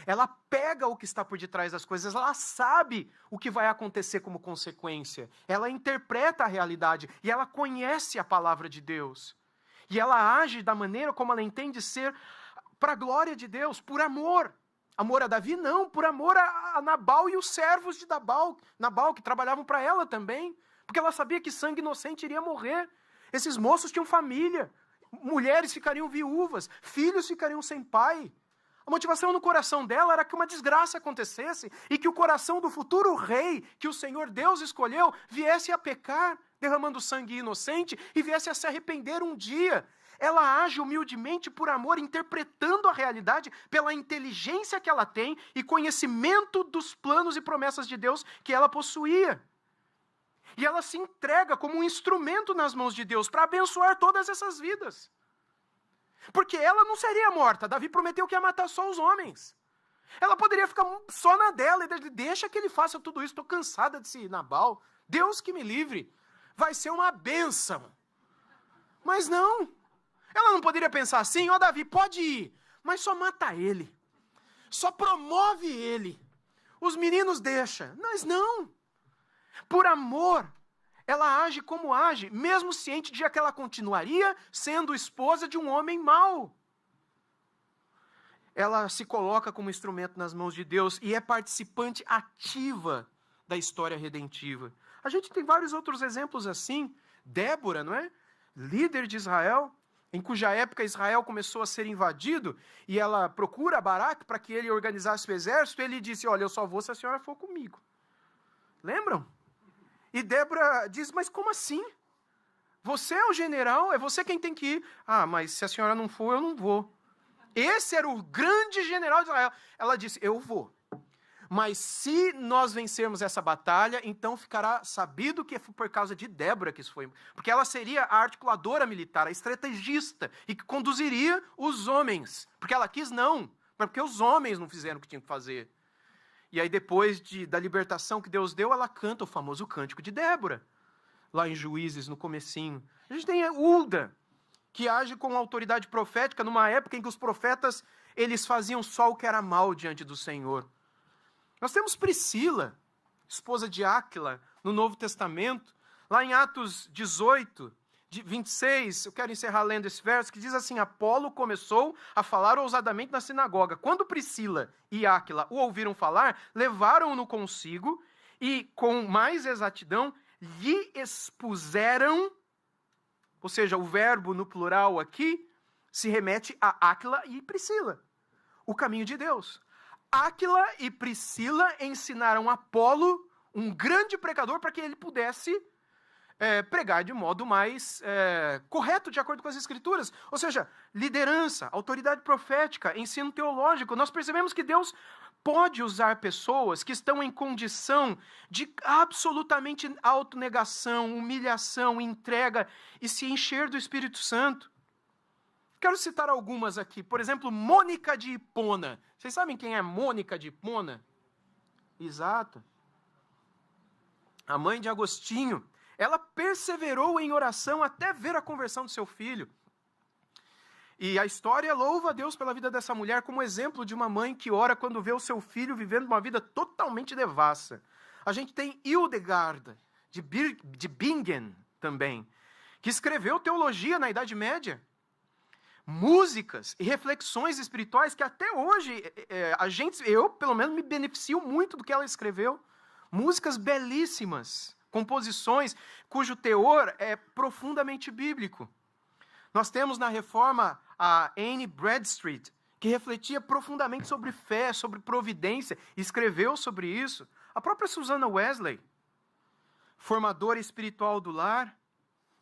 Speaker 1: Ela pega o que está por detrás das coisas, ela sabe o que vai acontecer como consequência. Ela interpreta a realidade e ela conhece a palavra de Deus. E ela age da maneira como ela entende ser para a glória de Deus, por amor. Amor a Davi? Não, por amor a Nabal e os servos de Nabal que trabalhavam para ela também. Porque ela sabia que sangue inocente iria morrer. Esses moços tinham família. Mulheres ficariam viúvas. Filhos ficariam sem pai. A motivação no coração dela era que uma desgraça acontecesse e que o coração do futuro rei, que o Senhor Deus escolheu, viesse a pecar, derramando sangue inocente, e viesse a se arrepender um dia. Ela age humildemente por amor, interpretando a realidade pela inteligência que ela tem e conhecimento dos planos e promessas de Deus que ela possuía. E ela se entrega como um instrumento nas mãos de Deus para abençoar todas essas vidas. Porque ela não seria morta. Davi prometeu que ia matar só os homens. Ela poderia ficar só na dela e deixa que ele faça tudo isso. Estou cansada desse Nabal. Deus que me livre. Vai ser uma bênção. Mas não. Ela não poderia pensar assim: ó, Davi, pode ir, mas só mata ele. Só promove ele. Os meninos deixa. Mas não. Por amor, ela age como age, mesmo ciente de que ela continuaria sendo esposa de um homem mau. ela se coloca como instrumento nas mãos de Deus e é participante ativa da história redentiva. A gente tem vários outros exemplos assim. Débora, não é? Líder de Israel, em cuja época Israel começou a ser invadido, e ela procura Baraque para que ele organizasse o exército, e ele disse, olha, eu só vou se a senhora for comigo. Lembram? E Débora diz, mas como assim? Você é o general, é você quem tem que ir. Ah, mas se a senhora não for, eu não vou. Esse era o grande general de Israel. Ela disse, eu vou. Mas se nós vencermos essa batalha, então ficará sabido que foi por causa de Débora que isso foi. Porque ela seria a articuladora militar, a estrategista, e que conduziria os homens. Porque ela quis não, mas porque os homens não fizeram o que tinham que fazer. E aí depois da libertação que Deus deu, ela canta o famoso cântico de Débora, lá em Juízes, no comecinho. A gente tem a Hulda, que age com autoridade profética numa época em que os profetas eles faziam só o que era mal diante do Senhor. Nós temos Priscila, esposa de Áquila, no Novo Testamento, lá em Atos 18, 26, eu quero encerrar lendo esse verso, que diz assim, Apolo começou a falar ousadamente na sinagoga. Quando Priscila e Áquila o ouviram falar, levaram-no consigo e, com mais exatidão, lhe expuseram, ou seja, o verbo no plural aqui se remete a Áquila e Priscila, o caminho de Deus. Áquila e Priscila ensinaram Apolo, um grande pregador, para que ele pudesse pregar de modo mais correto, de acordo com as Escrituras. Ou seja, liderança, autoridade profética, ensino teológico. Nós percebemos que Deus pode usar pessoas que estão em condição de absolutamente autonegação, humilhação, entrega e se encher do Espírito Santo. Quero citar algumas aqui. Por exemplo, Mônica de Hipona. Vocês sabem quem é Mônica de Hipona? Exato. A mãe de Agostinho. Ela perseverou em oração até ver a conversão do seu filho. E a história louva a Deus pela vida dessa mulher como exemplo de uma mãe que ora quando vê o seu filho vivendo uma vida totalmente devassa. A gente tem Hildegard, de Bingen também, que escreveu teologia na Idade Média. Músicas e reflexões espirituais que até hoje eu pelo menos me beneficio muito do que ela escreveu. Músicas belíssimas, composições cujo teor é profundamente bíblico. Nós temos na Reforma a Anne Bradstreet, que refletia profundamente sobre fé, sobre providência, e escreveu sobre isso. A própria Susanna Wesley, formadora espiritual do lar,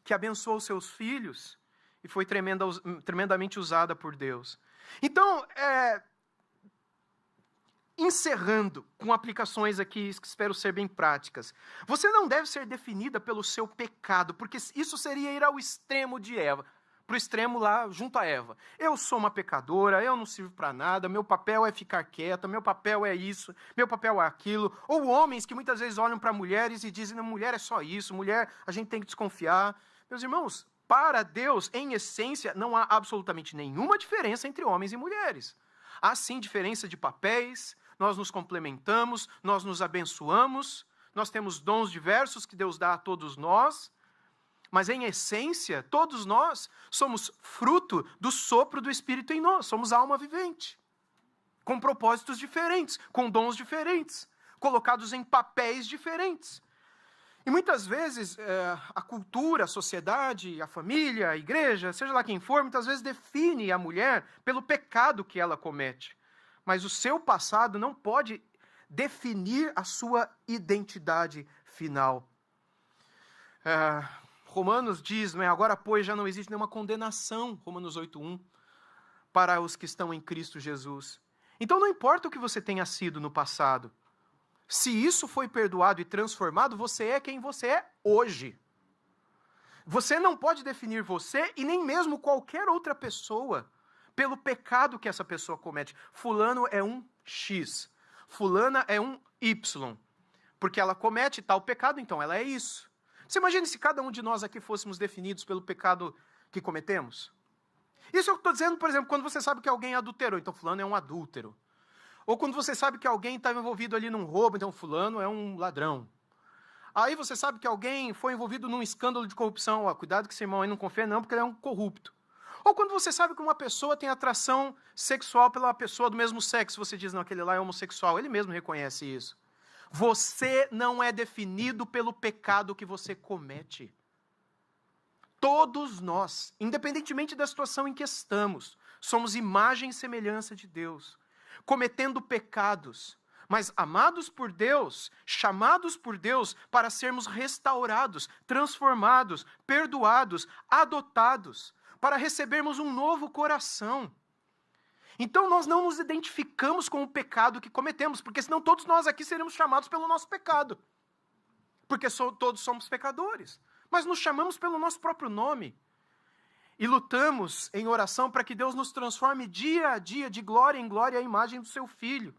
Speaker 1: que abençoou seus filhos, e foi tremendamente usada por Deus. Então, encerrando com aplicações aqui que espero ser bem práticas. Você não deve ser definida pelo seu pecado, porque isso seria ir ao extremo de Eva, para o extremo lá junto a Eva. Eu sou uma pecadora, eu não sirvo para nada, meu papel é ficar quieta, meu papel é isso, meu papel é aquilo. Ou homens que muitas vezes olham para mulheres e dizem, não, mulher é só isso, mulher a gente tem que desconfiar. Meus irmãos, para Deus, em essência, não há absolutamente nenhuma diferença entre homens e mulheres. Há sim diferença de papéis, nós nos complementamos, nós nos abençoamos, nós temos dons diversos que Deus dá a todos nós, mas em essência, todos nós somos fruto do sopro do Espírito em nós, somos alma vivente, com propósitos diferentes, com dons diferentes, colocados em papéis diferentes. E muitas vezes a cultura, a sociedade, a família, a igreja, seja lá quem for, muitas vezes define a mulher pelo pecado que ela comete. Mas o seu passado não pode definir a sua identidade final. Romanos diz, agora pois já não existe nenhuma condenação, Romanos 8:1, para os que estão em Cristo Jesus. Então não importa o que você tenha sido no passado, se isso foi perdoado e transformado, você é quem você é hoje. Você não pode definir você e nem mesmo qualquer outra pessoa pelo pecado que essa pessoa comete. Fulano é um X, fulana é um Y, porque ela comete tal pecado, então ela é isso. Você imagina se cada um de nós aqui fôssemos definidos pelo pecado que cometemos? Isso eu estou dizendo, por exemplo, quando você sabe que alguém adulterou, então fulano é um adúltero. Ou quando você sabe que alguém estava envolvido ali num roubo, então fulano é um ladrão. Aí você sabe que alguém foi envolvido num escândalo de corrupção. Cuidado que esse irmão aí não confia não, porque ele é um corrupto. Ou quando você sabe que uma pessoa tem atração sexual pela pessoa do mesmo sexo, você diz, não, aquele lá é homossexual. Ele mesmo reconhece isso. Você não é definido pelo pecado que você comete. Todos nós, independentemente da situação em que estamos, somos imagem e semelhança de Deus, cometendo pecados, mas amados por Deus, chamados por Deus para sermos restaurados, transformados, perdoados, adotados, para recebermos um novo coração. Então nós não nos identificamos com o pecado que cometemos, porque senão todos nós aqui seríamos chamados pelo nosso pecado. Porque todos somos pecadores. Mas nos chamamos pelo nosso próprio nome. E lutamos em oração para que Deus nos transforme dia a dia, de glória em glória, à imagem do seu Filho.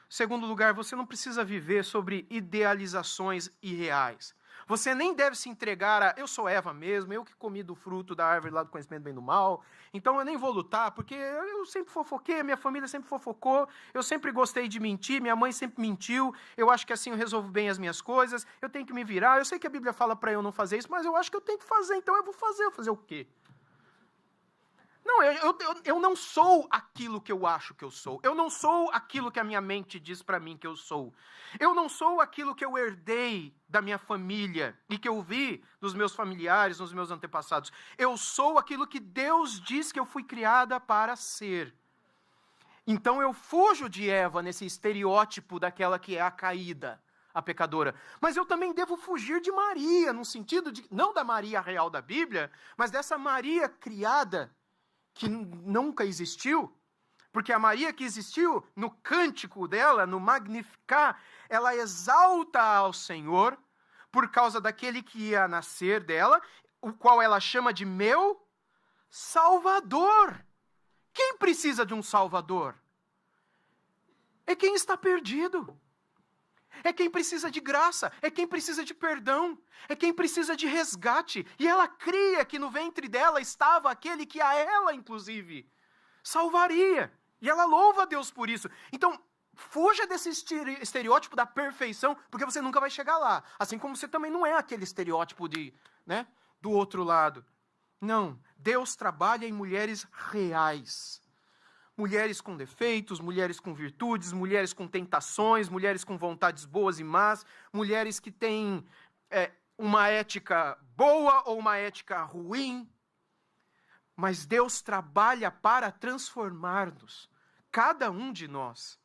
Speaker 1: Segundo lugar, você não precisa viver sobre idealizações irreais. Você nem deve se entregar a, eu sou Eva mesmo, eu que comi do fruto da árvore lá do conhecimento do bem e do mal, então eu nem vou lutar, porque eu sempre fofoquei, minha família sempre fofocou, eu sempre gostei de mentir, minha mãe sempre mentiu, eu acho que assim eu resolvo bem as minhas coisas, eu tenho que me virar, eu sei que a Bíblia fala para eu não fazer isso, mas eu acho que eu tenho que fazer, então eu vou fazer o quê? Não, eu não sou aquilo que eu acho que eu sou. Eu não sou aquilo que a minha mente diz para mim que eu sou. Eu não sou aquilo que eu herdei da minha família e que eu vi dos meus familiares, dos meus antepassados. Eu sou aquilo que Deus diz que eu fui criada para ser. Então eu fujo de Eva nesse estereótipo daquela que é a caída, a pecadora. Mas eu também devo fugir de Maria, no sentido de, não da Maria real da Bíblia, mas dessa Maria criada que nunca existiu, porque a Maria que existiu, no cântico dela, no Magnificat, ela exalta ao Senhor por causa daquele que ia nascer dela, o qual ela chama de meu Salvador. Quem precisa de um Salvador? É quem está perdido. É quem precisa de graça, é quem precisa de perdão, é quem precisa de resgate. E ela cria que no ventre dela estava aquele que a ela, inclusive, salvaria. E ela louva a Deus por isso. Então, fuja desse estereótipo da perfeição, porque você nunca vai chegar lá. Assim como você também não é aquele estereótipo do outro lado. Não, Deus trabalha em mulheres reais. Mulheres com defeitos, mulheres com virtudes, mulheres com tentações, mulheres com vontades boas e más, mulheres que têm uma ética boa ou uma ética ruim. Mas Deus trabalha para transformar-nos, cada um de nós,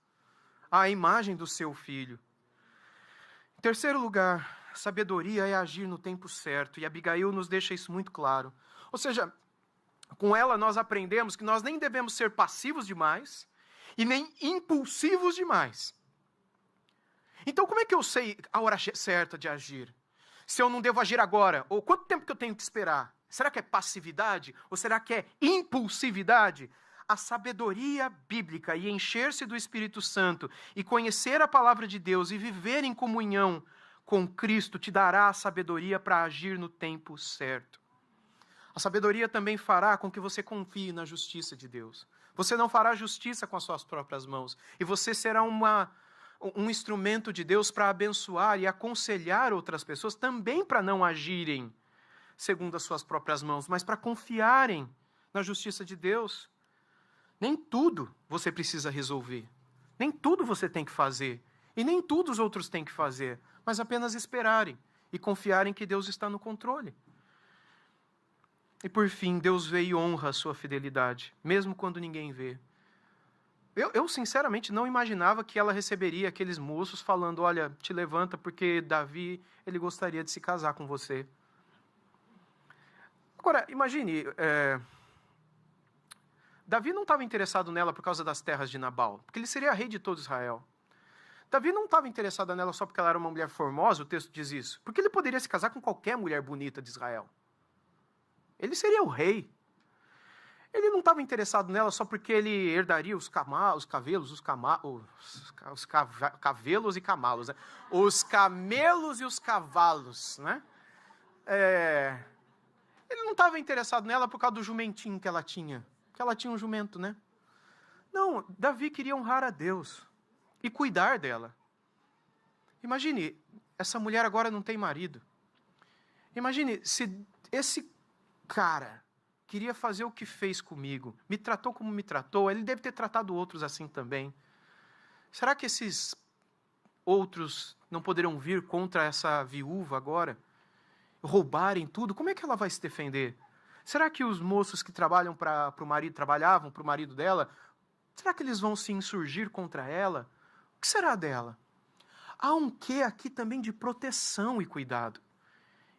Speaker 1: à imagem do seu Filho. Em terceiro lugar, sabedoria é agir no tempo certo, e Abigail nos deixa isso muito claro. Ou seja, com ela nós aprendemos que nós nem devemos ser passivos demais e nem impulsivos demais. Então como é que eu sei a hora certa de agir? Se eu não devo agir agora? Ou quanto tempo que eu tenho que esperar? Será que é passividade? Ou será que é impulsividade? A sabedoria bíblica e encher-se do Espírito Santo e conhecer a palavra de Deus e viver em comunhão com Cristo te dará a sabedoria para agir no tempo certo. A sabedoria também fará com que você confie na justiça de Deus. Você não fará justiça com as suas próprias mãos. E você será um instrumento de Deus para abençoar e aconselhar outras pessoas também para não agirem segundo as suas próprias mãos, mas para confiarem na justiça de Deus. Nem tudo você precisa resolver. Nem tudo você tem que fazer. E nem tudo os outros têm que fazer. Mas apenas esperarem e confiarem que Deus está no controle. E por fim, Deus vê e honra a sua fidelidade, mesmo quando ninguém vê. Eu sinceramente não imaginava que ela receberia aqueles moços falando, olha, te levanta porque Davi, ele gostaria de se casar com você. Agora, imagine, Davi não estava interessado nela por causa das terras de Nabal, porque ele seria rei de todo Israel. Davi não estava interessado nela só porque ela era uma mulher formosa, o texto diz isso, porque ele poderia se casar com qualquer mulher bonita de Israel. Ele seria o rei. Ele não estava interessado nela só porque ele herdaria os camelos e camalos, né? Os camelos e os cavalos, né? Ele não estava interessado nela por causa do jumentinho que ela tinha. Porque ela tinha um jumento, né? Não, Davi queria honrar a Deus e cuidar dela. Imagine, essa mulher agora não tem marido. Imagine se esse cara queria fazer o que fez comigo, me tratou como me tratou, ele deve ter tratado outros assim também. Será que esses outros não poderão vir contra essa viúva agora? Roubarem tudo? Como é que ela vai se defender? Será que os moços que trabalham para o marido, trabalhavam para o marido dela, será que eles vão se insurgir contra ela? O que será dela? Há um quê aqui também de proteção e cuidado.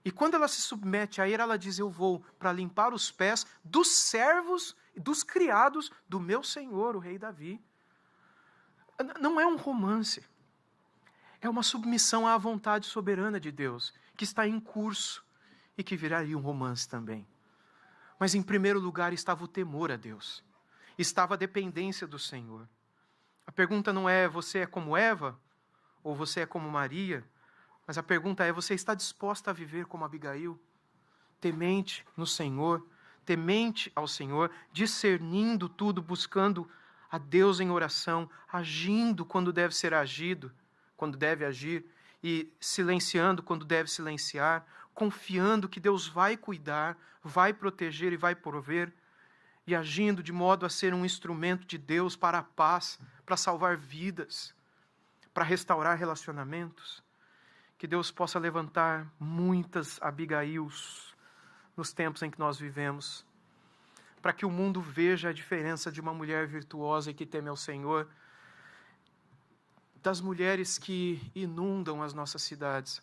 Speaker 1: E quando ela se submete a ele, ela diz: eu vou para limpar os pés dos servos e dos criados do meu senhor, o rei Davi. Não é um romance. É uma submissão à vontade soberana de Deus, que está em curso e que viraria um romance também. Mas em primeiro lugar estava o temor a Deus. Estava a dependência do Senhor. A pergunta não é: você é como Eva? Ou você é como Maria? Mas a pergunta é: você está disposta a viver como Abigail? Temente no Senhor, temente ao Senhor, discernindo tudo, buscando a Deus em oração, agindo quando deve ser agido, quando deve agir, e silenciando quando deve silenciar, confiando que Deus vai cuidar, vai proteger e vai prover, e agindo de modo a ser um instrumento de Deus para a paz, para salvar vidas, para restaurar relacionamentos. Que Deus possa levantar muitas Abigails nos tempos em que nós vivemos, para que o mundo veja a diferença de uma mulher virtuosa e que teme ao Senhor, das mulheres que inundam as nossas cidades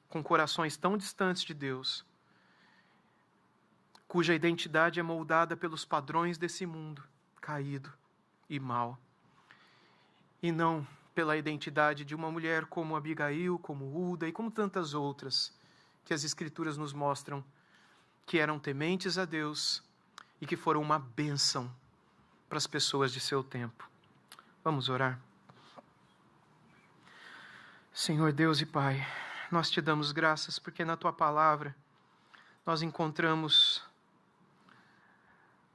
Speaker 1: com corações tão distantes de Deus, cuja identidade é moldada pelos padrões desse mundo caído e mau, e não pela identidade de uma mulher como Abigail, como Hulda e como tantas outras que as Escrituras nos mostram que eram tementes a Deus e que foram uma bênção para as pessoas de seu tempo. Vamos orar. Senhor Deus e Pai, nós te damos graças porque na Tua palavra nós encontramos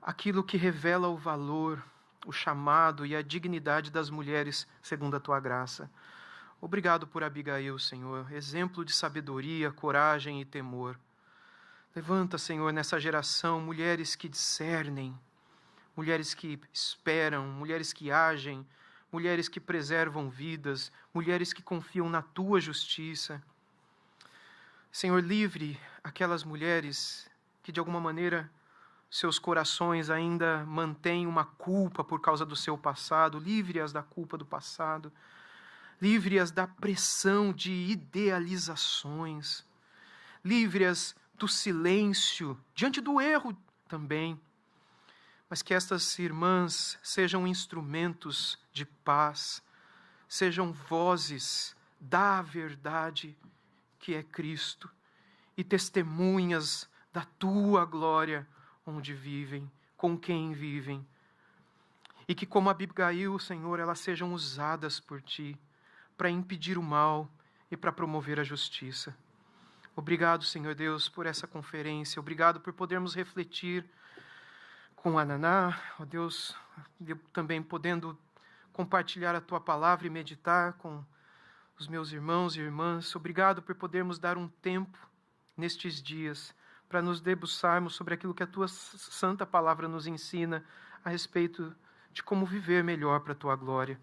Speaker 1: aquilo que revela o valor, o chamado e a dignidade das mulheres segundo a Tua graça. Obrigado por Abigail, Senhor, exemplo de sabedoria, coragem e temor. Levanta, Senhor, nessa geração mulheres que discernem, mulheres que esperam, mulheres que agem, mulheres que preservam vidas, mulheres que confiam na Tua justiça. Senhor, livre aquelas mulheres que de alguma maneira seus corações ainda mantêm uma culpa por causa do seu passado. Livre-as da culpa do passado. Livre-as da pressão de idealizações. Livre-as do silêncio diante do erro também. Mas que estas irmãs sejam instrumentos de paz, sejam vozes da verdade que é Cristo e testemunhas da Tua glória onde vivem, com quem vivem. E que como Abigail, Senhor, elas sejam usadas por Ti para impedir o mal e para promover a justiça. Obrigado, Senhor Deus, por essa conferência. Obrigado por podermos refletir com a Naná, ó Deus, também podendo compartilhar a Tua palavra e meditar com os meus irmãos e irmãs. Obrigado por podermos dar um tempo nestes dias para nos debruçarmos sobre aquilo que a Tua santa palavra nos ensina a respeito de como viver melhor para a Tua glória.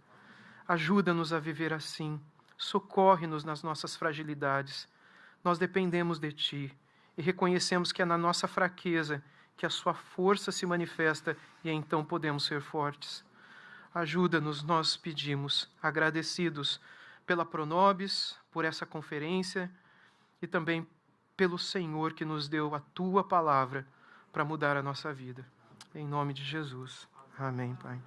Speaker 1: Ajuda-nos a viver assim, socorre-nos nas nossas fragilidades. Nós dependemos de Ti e reconhecemos que é na nossa fraqueza que a Sua força se manifesta e então podemos ser fortes. Ajuda-nos, nós pedimos, agradecidos pela Pronobis, por essa conferência e também pelo Senhor que nos deu a Tua palavra para mudar a nossa vida. Em nome de Jesus. Amém, Pai.